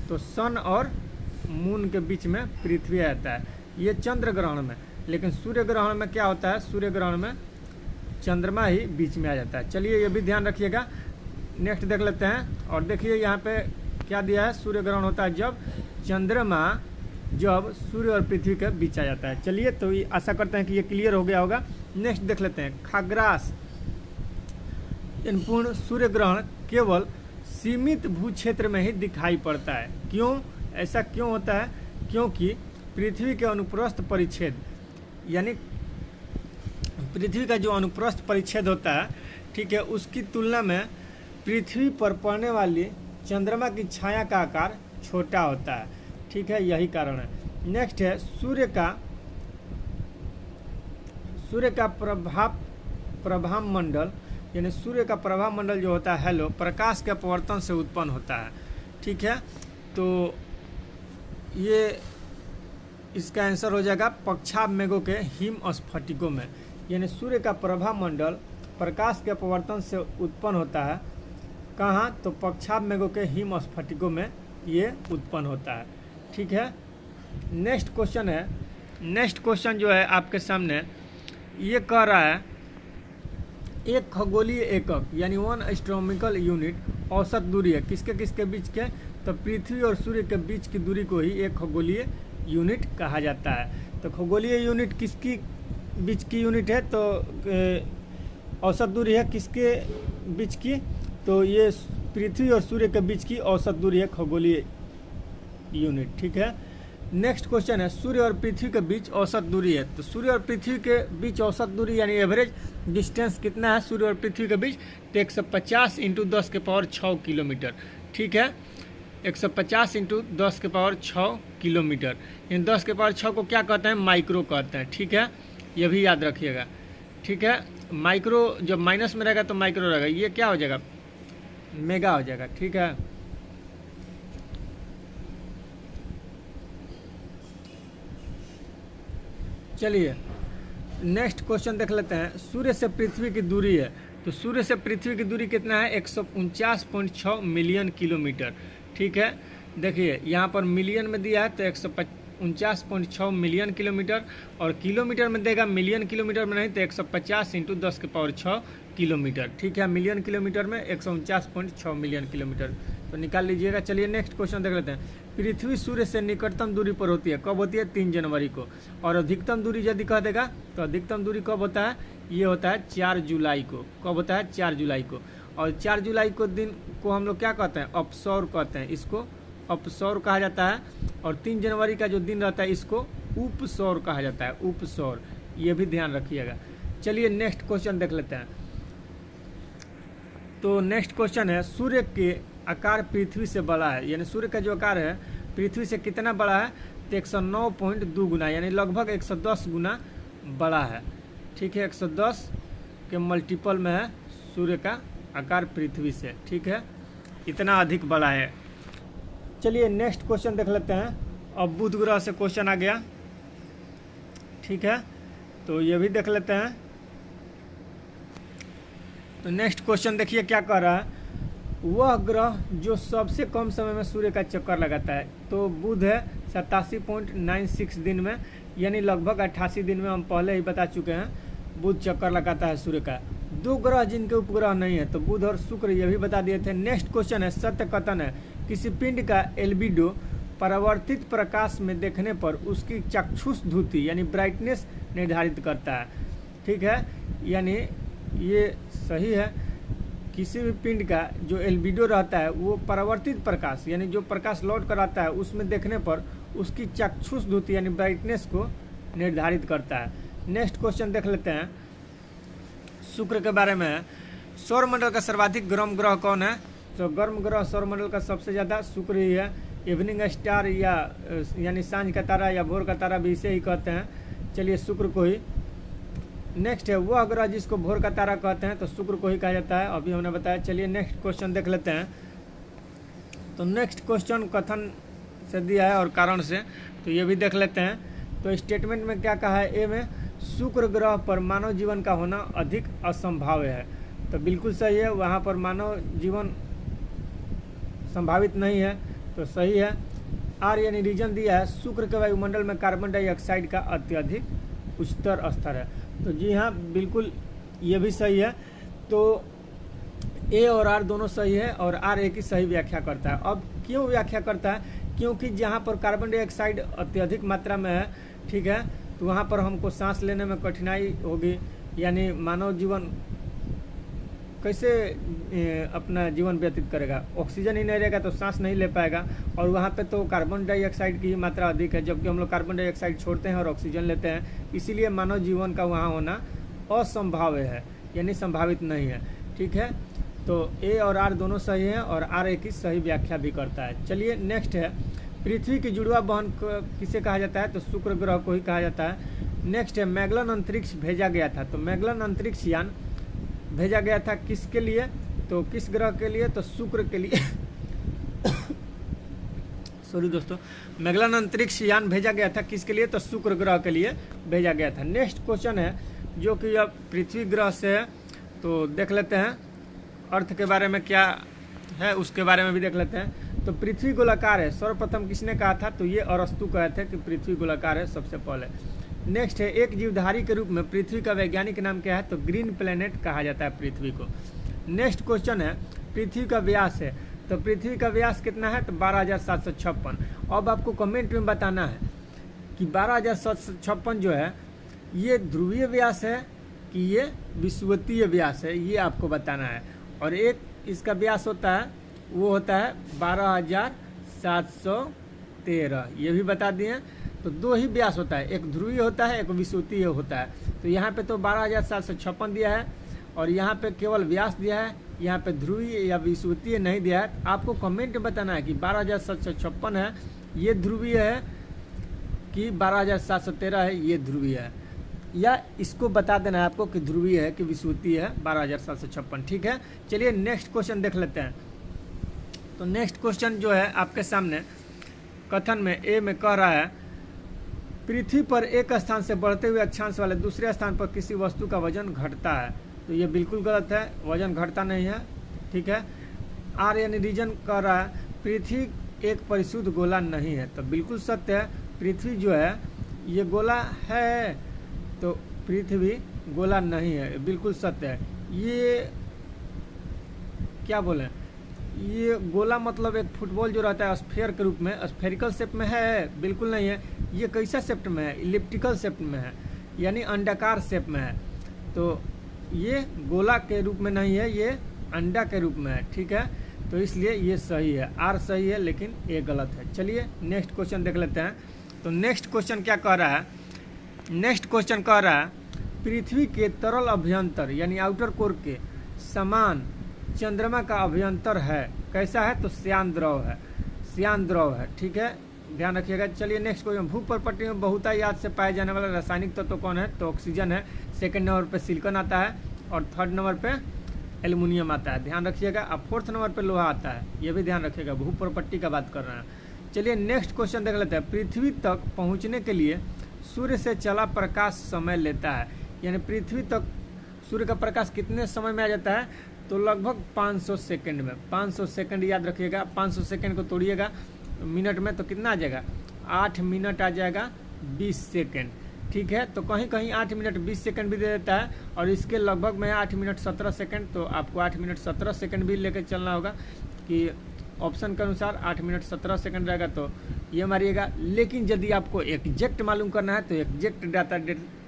तो सन और मून के बीच में पृथ्वी आ जाता है, ये चंद्र ग्रहण में। लेकिन सूर्य ग्रहण में क्या होता है? सूर्य ग्रहण में चंद्रमा ही बीच में आ जाता है। चलिए, ये भी ध्यान रखिएगा। नेक्स्ट देख लेते हैं, और देखिए यहाँ पे क्या दिया है? सूर्य ग्रहण होता है जब चंद्रमा जब सूर्य और पृथ्वी के बीच आ जाता है। चलिए, तो ये आशा करते हैं कि ये क्लियर हो गया होगा। नेक्स्ट देख लेते हैं, खग्रास पूर्ण सूर्य ग्रहण केवल सीमित भू क्षेत्र में ही दिखाई पड़ता है। क्यों? ऐसा क्यों होता है? क्योंकि पृथ्वी के अनुप्रस्थ परिच्छेद यानी पृथ्वी का जो अनुप्रस्थ परिच्छेद होता है, ठीक है, उसकी तुलना में पृथ्वी पर पड़ने वाली चंद्रमा की छाया का आकार छोटा होता है, ठीक है, यही कारण है। नेक्स्ट है सूर्य का प्रभाव मंडल, यानी सूर्य का प्रभाव मंडल जो होता है हेलो प्रकाश के अपवर्तन से उत्पन्न होता है, ठीक है। तो ये इसका आंसर हो जाएगा पक्षाभ मेघों के हिम स्फटिकों में। यानी सूर्य का प्रभाव मंडल प्रकाश के अपवर्तन से उत्पन्न होता है कहाँ? तो पक्षाभ मेघों के हिम स्फटिकों में ये उत्पन्न होता है, ठीक है। नेक्स्ट क्वेश्चन जो है आपके सामने ये कह रहा है एक खगोलीय एकक यानी 1 एस्ट्रोनॉमिकल यूनिट औसत दूरी है। किसके किसके बीच के? तो पृथ्वी और सूर्य के बीच की दूरी को ही एक खगोलीय यूनिट कहा जाता है। तो खगोलीय यूनिट किसकी बीच की यूनिट है? तो औसत दूरी है किसके बीच की? तो ये पृथ्वी और सूर्य के बीच की औसत दूरी है खगोलीय यूनिट, ठीक है। नेक्स्ट क्वेश्चन है सूर्य और पृथ्वी के बीच औसत दूरी है। तो सूर्य और पृथ्वी के बीच औसत दूरी यानी एवरेज डिस्टेंस कितना है सूर्य और पृथ्वी के बीच? तो 150 × 10⁶ किलोमीटर, ठीक है। 150 × 10⁶ किलोमीटर। इन 10⁶ को क्या कहते हैं? माइक्रो कहते हैं, ठीक है, ये भी याद रखिएगा, ठीक है। माइक्रो जब माइनस में रहेगा तो माइक्रो रहेगा, ये क्या हो जाएगा? मेगा हो जाएगा, ठीक है। चलिए नेक्स्ट क्वेश्चन देख लेते हैं। सूर्य से पृथ्वी की दूरी है, तो सूर्य से पृथ्वी की दूरी कितना है? 149.6 मिलियन किलोमीटर, ठीक है। देखिए यहाँ पर मिलियन में दिया है तो 149.6 मिलियन किलोमीटर, और किलोमीटर में देगा मिलियन किलोमीटर में नहीं तो 150 × 10⁶ किलोमीटर, ठीक है। मिलियन किलोमीटर में 149.6 मिलियन किलोमीटर, तो निकाल लीजिएगा। चलिए नेक्स्ट क्वेश्चन देख लेते हैं। पृथ्वी सूर्य से निकटतम दूरी पर होती है, कब होती है? 3 जनवरी को। और अधिकतम दूरी यदि कह देगा तो अधिकतम दूरी कब होता है? ये होता है 4 जुलाई को। कब होता है? 4 जुलाई को। और 4 जुलाई को दिन को हम लोग क्या कहते हैं? अपसौर कहते हैं, इसको अपसौर कहा जाता है। और 3 जनवरी का जो दिन रहता है इसको उपसौर कहा जाता है, उपसौर, ये भी ध्यान रखिएगा। चलिए नेक्स्ट क्वेश्चन देख लेते हैं। तो नेक्स्ट क्वेश्चन है सूर्य के आकार पृथ्वी से बड़ा है, यानी सूर्य का जो आकार है पृथ्वी से कितना बड़ा है? तो 109.2 गुना यानी लगभग 110 गुना बड़ा है, ठीक है। 110 के मल्टीपल में है सूर्य का आकार पृथ्वी से, ठीक है, इतना अधिक बड़ा है। चलिए नेक्स्ट क्वेश्चन देख लेते हैं। अब बुध ग्रह से क्वेश्चन आ गया, ठीक है, तो ये भी देख लेते हैं। तो नेक्स्ट क्वेश्चन देखिए क्या कह रहा है। वह ग्रह जो सबसे कम समय में सूर्य का चक्कर लगाता है, तो बुध है 87.96 दिन में, यानी लगभग 88 दिन में। हम पहले ही बता चुके हैं बुध चक्कर लगाता है सूर्य का। 2 ग्रह जिनके उपग्रह नहीं है तो बुध और शुक्र, ये भी बता दिए थे। नेक्स्ट क्वेश्चन है सत्य कथन है किसी पिंड का एल्बिडो परावर्तित प्रकाश में देखने पर उसकी चक्षुष धुति यानी ब्राइटनेस निर्धारित करता है, ठीक है, यानी ये सही है। किसी भी पिंड का जो एल्बिडो रहता है वो परावर्तित प्रकाश यानी जो प्रकाश लौट कर आता है उसमें देखने पर उसकी चाक्षुष द्युति यानी ब्राइटनेस को निर्धारित करता है। नेक्स्ट क्वेश्चन देख लेते हैं शुक्र के बारे में। सौरमंडल का सर्वाधिक गर्म ग्रह कौन है? तो गर्म ग्रह सौरमंडल का सबसे ज़्यादा शुक्र ही है। इवनिंग स्टार या यानी सांझ का तारा या भोर का तारा भी इसे ही कहते हैं। चलिए शुक्र को ही। नेक्स्ट है वह ग्रह जिसको भोर का तारा कहते हैं, तो शुक्र को ही कहा जाता है, अभी हमने बताया। चलिए नेक्स्ट क्वेश्चन देख लेते हैं। तो नेक्स्ट क्वेश्चन कथन से दिया है और कारण से, तो ये भी देख लेते हैं। तो स्टेटमेंट में क्या कहा है? ए में शुक्र ग्रह पर मानव जीवन का होना अधिक असंभाव्य है, तो बिल्कुल सही है, वहाँ पर मानव जीवन संभावित नहीं है, तो सही है। आर यानी रीजन दिया है शुक्र के वायुमंडल में कार्बन डाइऑक्साइड का अत्यधिक उच्चतर स्तर है, तो जी हाँ बिल्कुल ये भी सही है। तो ए और आर दोनों सही है और आर ए की सही व्याख्या करता है। अब क्यों व्याख्या करता है? क्योंकि जहाँ पर कार्बन डाइऑक्साइड अत्यधिक मात्रा में है, ठीक है, तो वहाँ पर हमको सांस लेने में कठिनाई होगी, यानी मानव जीवन कैसे अपना जीवन व्यतीत करेगा? ऑक्सीजन ही नहीं रहेगा तो सांस नहीं ले पाएगा, और वहाँ पे तो कार्बन डाइऑक्साइड की मात्रा अधिक है, जबकि हम लोग कार्बन डाइऑक्साइड छोड़ते हैं और ऑक्सीजन लेते हैं, इसीलिए मानव जीवन का वहाँ होना असंभाव्य है, यानी संभावित नहीं है, ठीक है। तो ए और आर दोनों सही हैं और आर ए की सही व्याख्या भी करता है। चलिए नेक्स्ट है पृथ्वी की जुड़वा बहन किसे कहा जाता है? तो शुक्र ग्रह को ही कहा जाता है। नेक्स्ट है मैगलन अंतरिक्ष भेजा गया था, तो मैगलन अंतरिक्ष यान भेजा गया था किसके लिए? तो किस ग्रह के लिए? तो शुक्र के लिए सॉरी दोस्तों, मैगलन अंतरिक्ष यान भेजा गया था किसके लिए? तो शुक्र ग्रह के लिए भेजा गया था। नेक्स्ट क्वेश्चन है जो कि अब पृथ्वी ग्रह से है, तो देख लेते हैं अर्थ के बारे में क्या है, उसके बारे में भी देख लेते हैं। तो पृथ्वी गोलाकार है, सर्वप्रथम किसने कहा था? तो ये अरस्तु कहे थे कि पृथ्वी गोलाकार है सबसे पहले। नेक्स्ट है एक जीवधारी के रूप में पृथ्वी का वैज्ञानिक नाम क्या है? तो ग्रीन प्लेनेट कहा जाता है पृथ्वी को। नेक्स्ट क्वेश्चन है पृथ्वी का व्यास है, तो पृथ्वी का व्यास कितना है? तो 12,756। अब आपको कमेंट में बताना है कि 12,756 जो है ये ध्रुवीय व्यास है कि ये विषुवतीय व्यास है, ये आपको बताना है। और एक इसका व्यास होता है वो होता है 12,713, ये भी बता दिए। तो दो ही व्यास होता है, एक ध्रुवीय होता है, एक विषुवतीय होता है। तो यहाँ पे तो 12,756 दिया है और यहाँ पे केवल व्यास दिया है, यहाँ पे ध्रुवीय या विषुवतीय नहीं दिया है। आपको कमेंट में बताना है कि 12,756 है ये ध्रुवीय है कि 12,713 है ये ध्रुवीय है, या इसको बता देना है आपको कि ध्रुवीय है कि विषुवतीय है 12,756, ठीक है। चलिए नेक्स्ट क्वेश्चन देख लेते हैं। तो नेक्स्ट क्वेश्चन जो है आपके सामने कथन में ए में कह रहा है पृथ्वी पर एक स्थान से बढ़ते हुए अक्षांश वाले दूसरे स्थान पर किसी वस्तु का वजन घटता है, तो ये बिल्कुल गलत है, वजन घटता नहीं है, ठीक है। आर यानी रीजन कह रहा है पृथ्वी एक परिशुद्ध गोला नहीं है, तो बिल्कुल सत्य है, पृथ्वी जो है ये गोला है, तो पृथ्वी गोला नहीं है, बिल्कुल सत्य है। ये क्या बोले, ये गोला मतलब एक फुटबॉल जो रहता है स्फीयर के रूप में, स्फेरिकल शेप में है, बिल्कुल नहीं है। ये कैसा शेप में है? इलिप्टिकल शेप में है, यानी अंडाकार शेप में है, तो ये गोला के रूप में नहीं है, ये अंडा के रूप में है, ठीक है। तो इसलिए ये सही है, आर सही है लेकिन ए गलत है। चलिए नेक्स्ट क्वेश्चन देख लेते हैं। तो नेक्स्ट क्वेश्चन क्या कह रहा है? नेक्स्ट क्वेश्चन कह रहा है पृथ्वी के तरल अभ्यंतर यानी आउटर कोर के समान चंद्रमा का अभ्यंतर है, कैसा है? तो श्यान द्रव है, श्यान द्रव है, ठीक है, ध्यान रखिएगा। चलिए नेक्स्ट क्वेश्चन भूप्रपट्टी में बहुतायत से पाए जाने वाला रासायनिक तत्व कौन है? तो ऑक्सीजन है, सेकंड नंबर पे सिलिकॉन आता है और थर्ड नंबर पे एल्युमिनियम आता है, ध्यान रखिएगा। अब फोर्थ नंबर पे लोहा आता है, ये भी ध्यान रखिएगा, भूप्रपट्टी का बात कर रहे हैं। चलिए नेक्स्ट क्वेश्चन देख लेते हैं। पृथ्वी तक पहुँचने के लिए सूर्य से चला प्रकाश समय लेता है, यानी पृथ्वी तक सूर्य का प्रकाश कितने समय में आ जाता है? तो लगभग 500 सेकंड में, 500 सेकंड याद रखिएगा। 500 सेकंड को तोड़िएगा मिनट में तो कितना आ जाएगा? 8 मिनट आ जाएगा 20 सेकंड, ठीक है। तो कहीं कहीं 8 मिनट 20 सेकंड भी दे देता है और इसके लगभग में 8 मिनट 17 सेकंड, तो आपको 8 मिनट 17 सेकंड भी लेकर चलना होगा कि ऑप्शन के अनुसार 8 मिनट 17 सेकंड रहेगा, तो ये मारिएगा। लेकिन यदि आपको एग्जैक्ट मालूम करना है तो एग्जैक्ट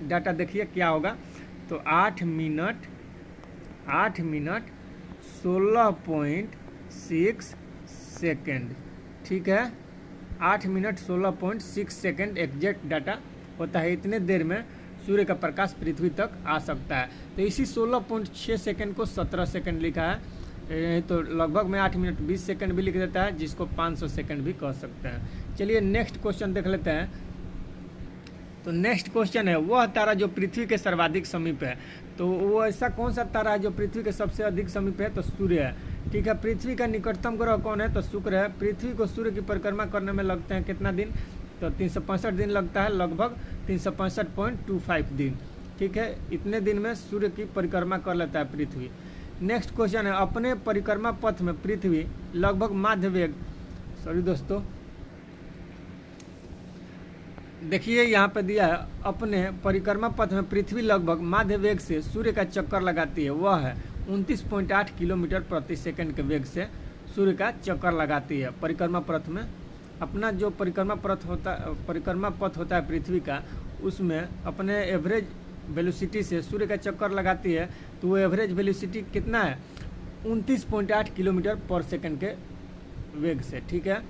डाटा देखिए क्या होगा। तो 8 मिनट 16.6 सेकंड, ठीक है, 8 मिनट 16.6 सेकेंड एग्जैक्ट डाटा होता है। इतने देर में सूर्य का प्रकाश पृथ्वी तक आ सकता है। तो इसी 16.6 सेकेंड को 17 सेकेंड लिखा है, तो लगभग में 8 मिनट 20 सेकेंड भी लिख देता है, जिसको 500 सेकेंड भी कह सकते हैं। चलिए नेक्स्ट क्वेश्चन देख लेते हैं। तो नेक्स्ट क्वेश्चन है, वह तारा जो पृथ्वी के सर्वाधिक समीप है। तो वो ऐसा कौन सा तारा है जो पृथ्वी के सबसे अधिक समीप है? तो सूर्य है। ठीक है, पृथ्वी का निकटतम ग्रह कौन है? तो शुक्र है। पृथ्वी को सूर्य की परिक्रमा करने में लगते हैं कितना दिन? तो 365 दिन लगता है, लगभग 365.25 दिन। ठीक है, इतने दिन में सूर्य की परिक्रमा कर लेता है पृथ्वी। नेक्स्ट क्वेश्चन है, अपने परिक्रमा पथ में पृथ्वी लगभग माध्य वेग, सॉरी दोस्तों, देखिए यहाँ पे दिया है, अपने परिक्रमा पथ में पृथ्वी लगभग माध्य वेग से सूर्य का चक्कर लगाती है। वह है 29.8 किलोमीटर प्रति सेकंड के वेग से सूर्य का चक्कर लगाती है। परिक्रमा पथ में अपना जो परिक्रमा पथ होता है पृथ्वी का, उसमें अपने एवरेज वेलोसिटी से सूर्य का चक्कर लगाती है। तो वो एवरेज वेलोसिटी कितना है? 29.8 किलोमीटर पर सेकंड के वेग से। ठीक है,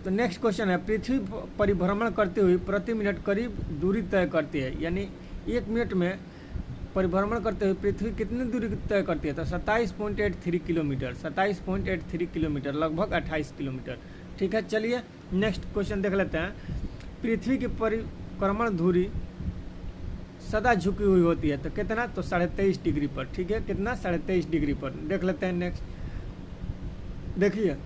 तो नेक्स्ट क्वेश्चन है, पृथ्वी परिभ्रमण करते हुए प्रति मिनट करीब दूरी तय करती है। यानी 1 मिनट में परिभ्रमण करते हुए पृथ्वी कितनी दूरी तय करती है? तो 27.83 किलोमीटर, 27.83 किलोमीटर, लगभग 28 किलोमीटर। ठीक है, चलिए नेक्स्ट क्वेश्चन देख लेते हैं। पृथ्वी की परिक्रमण धुरी सदा झुकी हुई होती है, तो कितना? तो 23.5 डिग्री पर। ठीक है, कितना? 23.5 डिग्री पर। देख लेते हैं नेक्स्ट। देखिए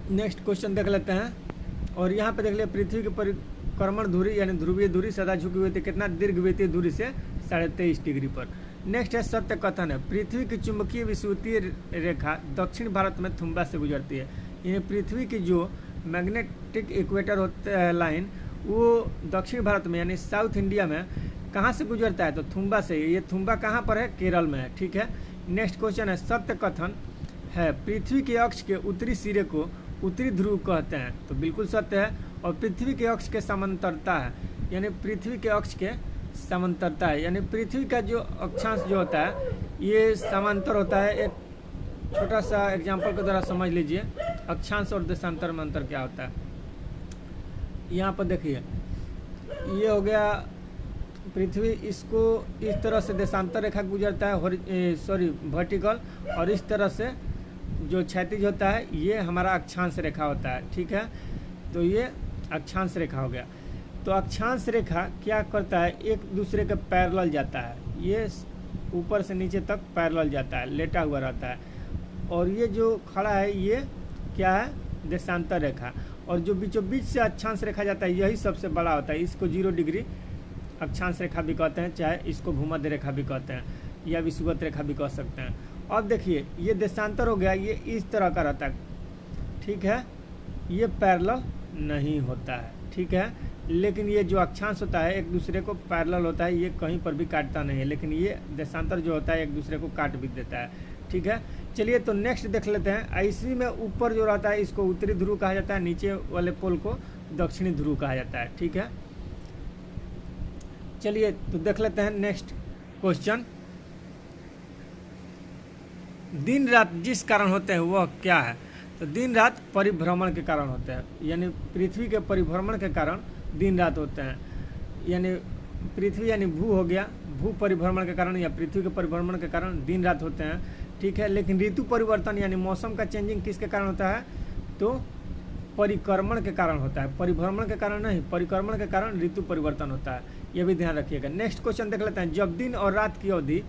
नेक्स्ट क्वेश्चन देख लेते हैं, और यहाँ पे देख लिया, पृथ्वी की परिक्रमण धुरी यानी ध्रुवीय धुरी सदा झुकी हुई थी, कितना? दीर्घवृत्तीय धुरी से 23.5 डिग्री पर। नेक्स्ट है, सत्य कथन है, पृथ्वी की चुंबकीय विषुवतीय रेखा दक्षिण भारत में थुम्बा से गुजरती है। यानी पृथ्वी की जो मैग्नेटिक इक्वेटर होता है लाइन, वो दक्षिण भारत में यानी साउथ इंडिया में कहाँ से गुजरता है? तो थुम्बा से। ये थुम्बा कहाँ पर है? केरल में है। ठीक है, नेक्स्ट क्वेश्चन है, सत्य कथन है, पृथ्वी के अक्ष के उत्तरी सिरे को उत्तरी ध्रुव कहते हैं। तो बिल्कुल सत्य है। और पृथ्वी के अक्ष के समांतरता है, यानी पृथ्वी के अक्ष के समांतरता है, यानी पृथ्वी का जो अक्षांश जो होता है ये समांतर होता है। एक छोटा सा एग्जांपल के द्वारा समझ लीजिए अक्षांश और देशांतर में अंतर क्या होता है। यहाँ पर देखिए, ये हो गया पृथ्वी, इसको इस तरह से देशांतर रेखा गुजरता है, वर्टिकल, और इस तरह से जो क्षैतिज होता है ये हमारा अक्षांश रेखा होता है। ठीक है, तो ये अक्षांश रेखा हो गया। तो अक्षांश रेखा क्या करता है? एक दूसरे के पैरेलल जाता है, ये ऊपर से नीचे तक पैरेलल जाता है, लेटा हुआ रहता है। और ये जो खड़ा है ये क्या है? देशांतर रेखा। और जो बीचों बीच से अक्षांश रेखा जाता है यही सबसे बड़ा होता है। इसको 0 डिग्री अक्षांश रेखा भी कहते हैं, चाहे इसको भूमध्य रेखा भी कहते हैं, या विषुवत रेखा भी कह सकते हैं। अब देखिए, ये देशांतर हो गया, ये इस तरह का रहता है। ठीक है, ये पैरेलल नहीं होता है। ठीक है, लेकिन ये जो अक्षांश होता है एक दूसरे को पैरेलल होता है, ये कहीं पर भी काटता नहीं है, लेकिन ये देशांतर जो होता है एक दूसरे को काट भी देता है। ठीक है, चलिए तो नेक्स्ट देख लेते हैं। इसी में ऊपर जो रहता है इसको उत्तरी ध्रुव कहा जाता है, नीचे वाले पोल को दक्षिणी ध्रुव कहा जाता है। ठीक है, चलिए तो देख लेते हैं नेक्स्ट क्वेश्चन। दिन रात जिस कारण होते हैं वह क्या है? तो दिन रात परिभ्रमण के कारण होते हैं, यानी पृथ्वी के परिभ्रमण के कारण दिन रात होते हैं। यानी पृथ्वी यानी भू हो गया, भू परिभ्रमण के कारण या पृथ्वी के परिभ्रमण के कारण दिन रात होते हैं। ठीक है, लेकिन ऋतु परिवर्तन यानी मौसम का चेंजिंग किसके कारण होता है? तो परिक्रमण के कारण होता है, परिभ्रमण के कारण नहीं, परिक्रमण के कारण ऋतु परिवर्तन होता है, यह भी ध्यान रखिएगा। नेक्स्ट क्वेश्चन देख लेते हैं। जब दिन और रात की अवधि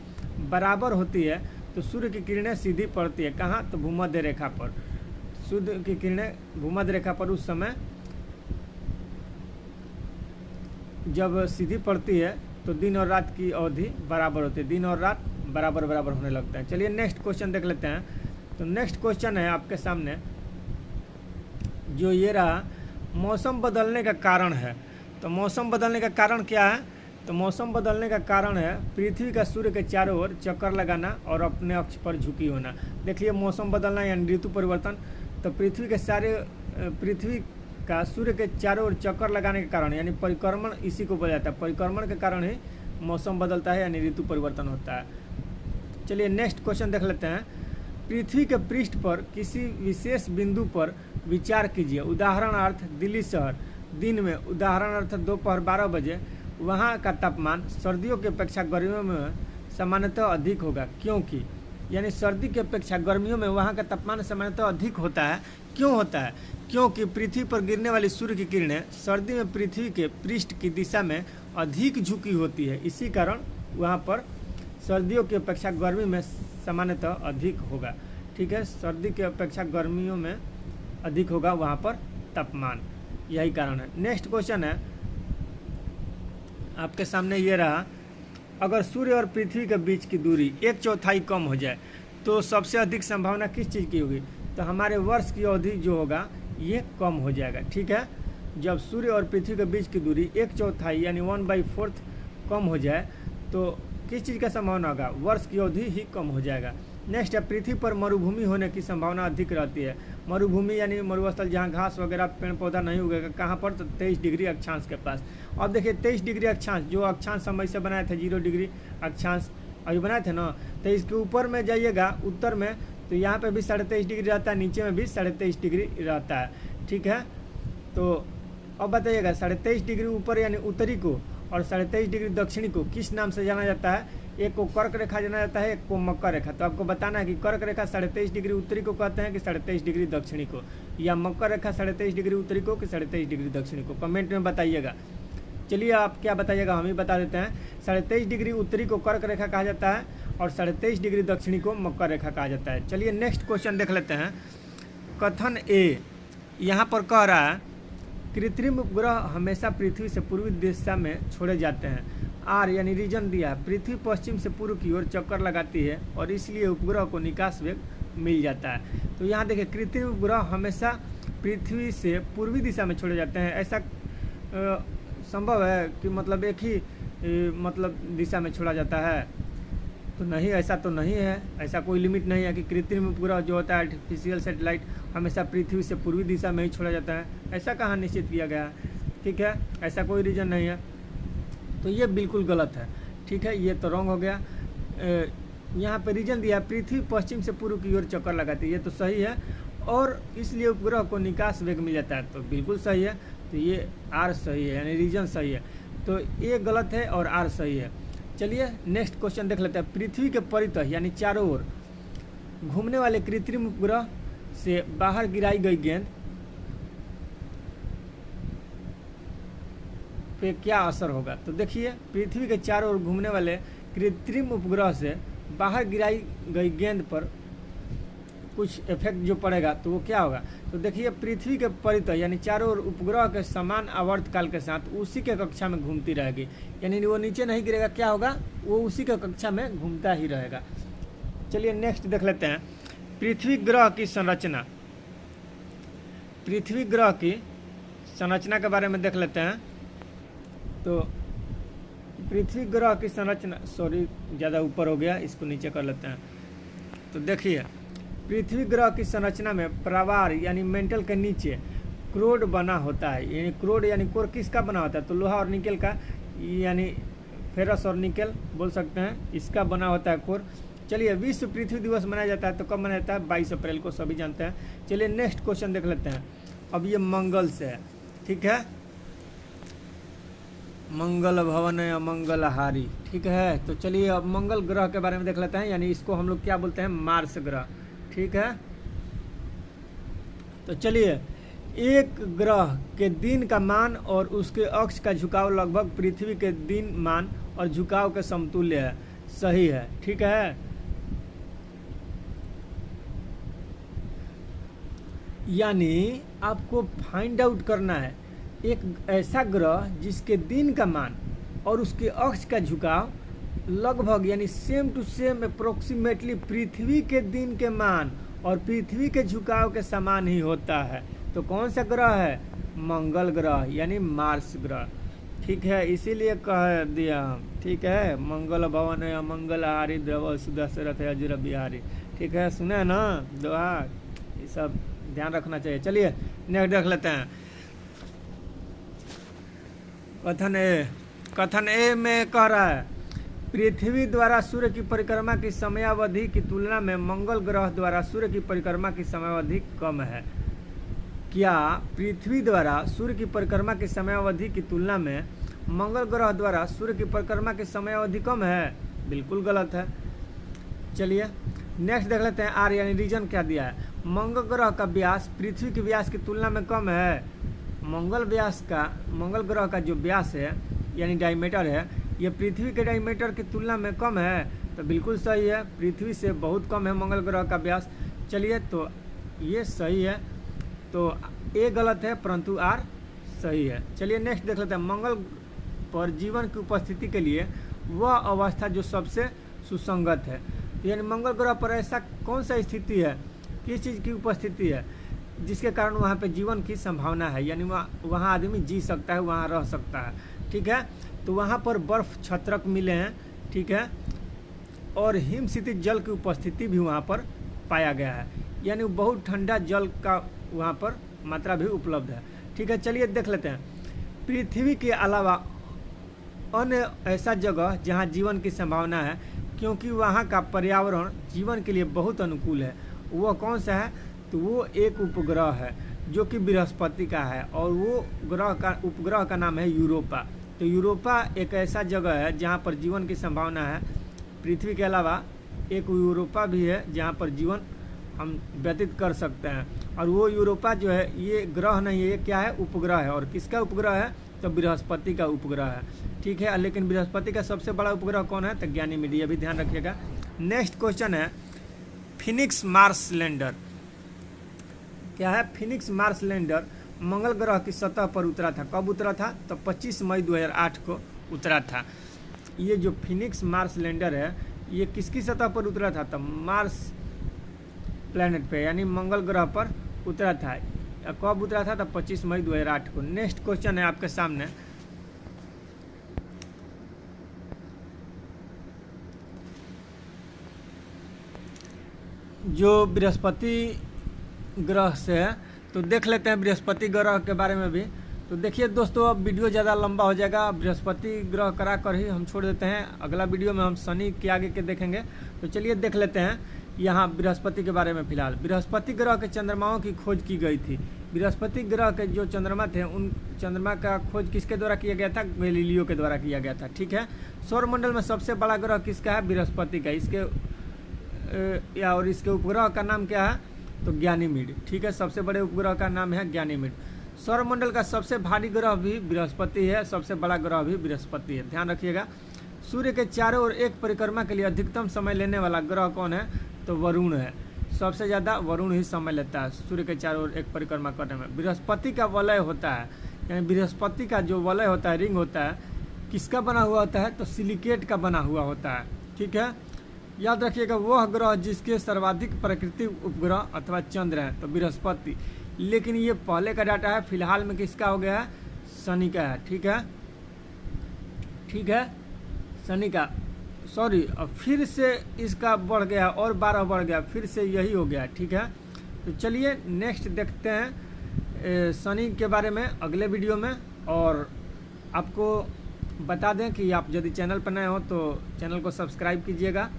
बराबर होती है तो सूर्य की किरणें सीधी पड़ती है, कहाँ? तो भूमध्य रेखा पर। सूर्य की किरणें भूमध्य रेखा पर उस समय जब सीधी पड़ती है तो दिन और रात की अवधि बराबर होती है, दिन और रात बराबर होने लगता है। चलिए नेक्स्ट क्वेश्चन देख लेते हैं। तो नेक्स्ट क्वेश्चन है आपके सामने जो ये रहा, मौसम बदलने का कारण है। तो मौसम बदलने का कारण क्या है? तो मौसम बदलने का कारण है पृथ्वी का सूर्य के चारों ओर चक्कर लगाना और अपने अक्ष पर झुकी होना। देखिए मौसम बदलना यानी ऋतु परिवर्तन, तो पृथ्वी का सूर्य के चारों ओर चक्कर लगाने के कारण यानी परिक्रमण, इसी को बोला जाता है। परिक्रमण के कारण ही मौसम बदलता है यानी ऋतु परिवर्तन होता है। चलिए नेक्स्ट क्वेश्चन देख लेते हैं। पृथ्वी के पृष्ठ पर किसी विशेष बिंदु पर विचार कीजिए। उदाहरणार्थ दिल्ली शहर दिन में, उदाहरणार्थ दोपहर 12 बजे, वहाँ का तापमान सर्दियों की अपेक्षा गर्मियों में सामान्यतः अधिक होगा। क्योंकि यानी सर्दी की अपेक्षा गर्मियों में वहाँ का तापमान सामान्यतः अधिक होता है। क्यों होता है? क्योंकि पृथ्वी पर गिरने वाली सूर्य की किरणें सर्दी में पृथ्वी के पृष्ठ की दिशा में अधिक झुकी होती है। इसी कारण वहाँ पर सर्दियों की अपेक्षा गर्मी में सामान्यतः अधिक होगा। ठीक है, सर्दी की अपेक्षा गर्मियों में अधिक होगा वहाँ पर तापमान, यही कारण है। नेक्स्ट क्वेश्चन है आपके सामने ये रहा, अगर सूर्य और पृथ्वी के बीच की दूरी 1/4 कम हो जाए तो सबसे अधिक संभावना किस चीज़ की होगी? तो हमारे वर्ष की अवधि जो होगा ये कम हो जाएगा। ठीक है, जब सूर्य और पृथ्वी के बीच की दूरी 1/4 यानी 1/4 कम हो जाए तो किस चीज़ का संभावना होगा? वर्ष की अवधि ही कम हो जाएगा। नेक्स्ट है, पृथ्वी पर मरुभूमि होने की संभावना अधिक रहती है। मरुभूमि यानी मरुस्थल जहाँ घास वगैरह पेड़ पौधा नहीं उगेगा, कहाँ पर? तो 23 डिग्री अक्षांश के पास। अब देखिए 23 डिग्री अक्षांश, जो अक्षांश हम ऐसे बनाए थे 0 डिग्री अक्षांश अभी बनाए थे ना, तो इसके ऊपर में जाइएगा उत्तर में तो यहाँ पे भी 23.5 डिग्री रहता है, नीचे में भी 23.5 डिग्री रहता है। ठीक है, तो अब बताइएगा 23.5 डिग्री ऊपर यानी उत्तरी को और 23.5 डिग्री दक्षिणी को किस नाम से जाना जाता है? एक को कर्क रेखा जाना जाता है, एक को मकर रेखा। तो आपको बताना है कि कर्क रेखा 23.5 डिग्री उत्तरी को कहते हैं कि 23.5 डिग्री दक्षिणी को, या मकर रेखा 23.5 डिग्री उत्तरी को कि 23.5 डिग्री दक्षिणी को। कमेंट में बताइएगा। चलिए आप क्या बताइएगा, हम ही बता देते हैं। 23.5 डिग्री उत्तरी को कर्क रेखा कहा जाता है और 23.5 डिग्री दक्षिणी को मकर रेखा कहा जाता है। चलिए नेक्स्ट क्वेश्चन देख लेते हैं। कथन ए यहाँ पर कह रहा है, कृत्रिम उपग्रह हमेशा पृथ्वी से पूर्वी दिशा में छोड़े जाते हैं। आर यानी रीजन दिया है, पृथ्वी पश्चिम से पूर्व की ओर चक्कर लगाती है और इसलिए उपग्रह को निकास वेग मिल जाता है। तो यहाँ देखिए कृत्रिम उपग्रह हमेशा पृथ्वी से पूर्वी दिशा में छोड़े जाते हैं। ऐसा संभव है कि मतलब एक ही मतलब दिशा में छोड़ा जाता है? तो नहीं, ऐसा तो नहीं है। ऐसा कोई लिमिट नहीं है कि कृत्रिम उपग्रह जो होता है आर्टिफिशियल सैटेलाइट हमेशा पृथ्वी से पूर्वी दिशा में ही छोड़ा जाता है। ऐसा कहाँ निश्चित किया गया है? ठीक है, ऐसा कोई रीजन नहीं है, तो ये बिल्कुल गलत है। ठीक है, ये तो रॉन्ग हो गया। यहाँ पे रीजन दिया पृथ्वी पश्चिम से पूर्व की ओर चक्कर लगाती है, ये तो सही है, और इसलिए उपग्रह को निकास वेग मिल जाता है, तो बिल्कुल सही है। तो ये आर सही है, यानी रीजन सही है। तो ए गलत है और आर सही है। चलिए नेक्स्ट क्वेश्चन देख लेते हैं। पृथ्वी के परितः यानी चारों ओर घूमने वाले कृत्रिम उपग्रह से बाहर गिराई गई गेंद पे क्या असर होगा? तो देखिए पृथ्वी के चारों ओर घूमने वाले कृत्रिम उपग्रह से बाहर गिराई गई गेंद पर कुछ इफेक्ट जो पड़ेगा तो वो क्या होगा? तो देखिए पृथ्वी के परितः यानी चारों ओर उपग्रह के समान आवर्तकाल के साथ उसी के कक्षा में घूमती रहेगी, यानी वो नीचे नहीं गिरेगा। क्या होगा? वो उसी के कक्षा में घूमता ही रहेगा। चलिए नेक्स्ट देख लेते हैं। पृथ्वी ग्रह की संरचना, पृथ्वी ग्रह की संरचना के बारे में देख लेते हैं। तो पृथ्वी ग्रह की संरचना, सॉरी ज़्यादा ऊपर हो गया, इसको नीचे कर लेते हैं। तो देखिए पृथ्वी ग्रह की संरचना में प्रवार यानी मेंटल के नीचे क्रोड बना होता है। यानी क्रोड यानी कोर किसका बना होता है? तो लोहा और निकल का, यानी फेरस और निकल बोल सकते हैं, इसका बना होता है कोर। चलिए विश्व पृथ्वी दिवस मनाया जाता है तो कब मनाया जाता है? 22 अप्रैल को, सभी जानते हैं। चलिए नेक्स्ट क्वेश्चन देख लेते हैं। अब ये मंगल से है, ठीक है, मंगल भवन अमंगलहारी। ठीक है, तो चलिए अब मंगल ग्रह के बारे में देख लेते हैं, यानी इसको हम लोग क्या बोलते हैं? मार्स ग्रह। ठीक है, तो चलिए एक ग्रह के दिन का मान और उसके अक्ष का झुकाव लगभग पृथ्वी के दिन मान और झुकाव के समतुल्य है। सही है, ठीक है। यानी आपको फाइंड आउट करना है एक ऐसा ग्रह जिसके दिन का मान और उसके अक्ष का झुकाव लगभग यानी सेम टू सेम अप्रोक्सीमेटली पृथ्वी के दिन के मान और पृथ्वी के झुकाव के समान ही होता है। तो कौन सा ग्रह है? मंगल ग्रह यानी मार्स ग्रह। ठीक है, इसीलिए कह दिया हम। ठीक है, मंगल भवन है अमंगलहारी द्रव सुदशरथ है अजर बिहारी। ठीक है, सुने ना दोहा, ये सब ध्यान रखना चाहिए। चलिए नेक्स्ट देख लेते हैं। कथन ए में कह रहा है पृथ्वी द्वारा सूर्य की परिक्रमा की समयावधि की तुलना में मंगल ग्रह द्वारा सूर्य की परिक्रमा की समयावधि कम है। क्या पृथ्वी द्वारा सूर्य की परिक्रमा की समयावधि की तुलना में मंगल ग्रह द्वारा सूर्य की परिक्रमा की समयावधि कम है? बिल्कुल गलत है। चलिए नेक्स्ट देख लेते हैं। आर यानी रीजन क्या दिया है। मंगल ग्रह का व्यास पृथ्वी के व्यास की तुलना में कम है। मंगल ग्रह का जो व्यास है यानी डायमीटर है, ये पृथ्वी के डायमीटर की तुलना में कम है। तो बिल्कुल सही है, पृथ्वी से बहुत कम है मंगल ग्रह का व्यास। चलिए तो ये सही है, तो ए गलत है परंतु आर सही है। चलिए नेक्स्ट देख लेते हैं। मंगल पर जीवन की उपस्थिति के लिए वह अवस्था जो सबसे सुसंगत है, यानी मंगल ग्रह पर ऐसा कौन सा स्थिति है, किस चीज़ की उपस्थिति है जिसके कारण वहाँ पे जीवन की संभावना है, यानी वहाँ आदमी जी सकता है, वहाँ रह सकता है। ठीक है, तो वहाँ पर बर्फ छत्रक मिले हैं। ठीक है, और हिम क्षितिज जल की उपस्थिति भी वहाँ पर पाया गया है, यानी बहुत ठंडा जल का वहाँ पर मात्रा भी उपलब्ध है। ठीक है, चलिए देख लेते हैं। पृथ्वी के अलावा अन्य ऐसा जगह जहाँ जीवन की संभावना है क्योंकि वहाँ का पर्यावरण जीवन के लिए बहुत अनुकूल है, वो कौन सा है? तो वो एक उपग्रह है जो कि बृहस्पति का है, और वो उपग्रह का नाम है यूरोपा। तो यूरोपा एक ऐसा जगह है जहाँ पर जीवन की संभावना है। पृथ्वी के अलावा एक यूरोपा भी है जहाँ पर जीवन हम व्यतीत कर सकते हैं, और वो यूरोपा जो है ये ग्रह नहीं है, ये क्या है? उपग्रह है। और किसका उपग्रह है? तो बृहस्पति का उपग्रह है। ठीक है, लेकिन बृहस्पति का सबसे बड़ा उपग्रह कौन है? तो गैनीमेड, ये भी ध्यान रखिएगा। नेक्स्ट क्वेश्चन है फिनिक्स मार्स लैंडर। क्या है? फिनिक्स मार्स लैंडर मंगल ग्रह की सतह पर उतरा था। कब उतरा था? तो 25 मई 2008 को उतरा था। ये जो फिनिक्स मार्स लैंडर है ये किसकी सतह पर उतरा था? तो मार्स प्लैनेट पे यानी मंगल ग्रह पर उतरा था। कब उतरा था? तो 25 मई 2008 को। नेक्स्ट क्वेश्चन है आपके सामने। जो बृहस्पति ग्रह से है, तो देख लेते हैं बृहस्पति ग्रह के बारे में भी। तो देखिए दोस्तों, अब वीडियो ज़्यादा लंबा हो जाएगा, बृहस्पति ग्रह करा कर ही हम छोड़ देते हैं। अगला वीडियो में हम शनि के आगे के देखेंगे। तो चलिए देख लेते हैं यहाँ बृहस्पति के बारे में। फिलहाल बृहस्पति ग्रह के चंद्रमाओं की खोज की गई थी। बृहस्पति ग्रह के जो चंद्रमा थे उन चंद्रमा का खोज किसके द्वारा किया गया था? गैलीलियो के द्वारा किया गया था। ठीक है, सौरमंडल में सबसे बड़ा ग्रह किसका है? बृहस्पति का। और इसके उपग्रह का नाम क्या है? तो गैनीमेड। ठीक है, सबसे बड़े उपग्रह का नाम है गैनीमेड। सौरमंडल का सबसे भारी ग्रह भी बृहस्पति है, सबसे बड़ा ग्रह भी बृहस्पति है, ध्यान रखिएगा। सूर्य के चारों ओर एक परिक्रमा के लिए अधिकतम समय लेने वाला ग्रह कौन है? तो वरुण है। सबसे ज़्यादा वरुण ही समय लेता है सूर्य के चारों ओर एक परिक्रमा करने में। बृहस्पति का वलय होता है, यानी बृहस्पति का जो वलय होता है, रिंग होता है, किसका बना हुआ होता है? तो सिलिकेट का बना हुआ होता है। ठीक है, याद रखिएगा वह ग्रह जिसके सर्वाधिक प्राकृतिक उपग्रह अथवा चंद्र है तो बृहस्पति। लेकिन ये पहले का डाटा है, फिलहाल में किसका हो गया है? शनि का है। ठीक है, ठीक है, शनि का, सॉरी, अब फिर से इसका बढ़ गया और 12 बढ़ गया, फिर से यही हो गया। ठीक है, तो चलिए नेक्स्ट देखते हैं शनि के बारे में अगले वीडियो में। और आपको बता दें कि आप यदि चैनल पर नए हो तो चैनल को सब्सक्राइब कीजिएगा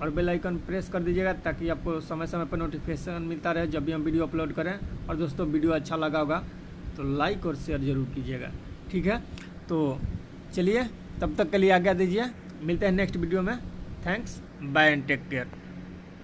और बेल आइकन प्रेस कर दीजिएगा ताकि आपको समय समय पर नोटिफिकेशन मिलता रहे जब भी हम वीडियो अपलोड करें। और दोस्तों, वीडियो अच्छा लगा होगा तो लाइक और शेयर ज़रूर कीजिएगा। ठीक है, तो चलिए तब तक के लिए आज्ञा दीजिए, मिलते हैं नेक्स्ट वीडियो में। Thanks, bye and take care.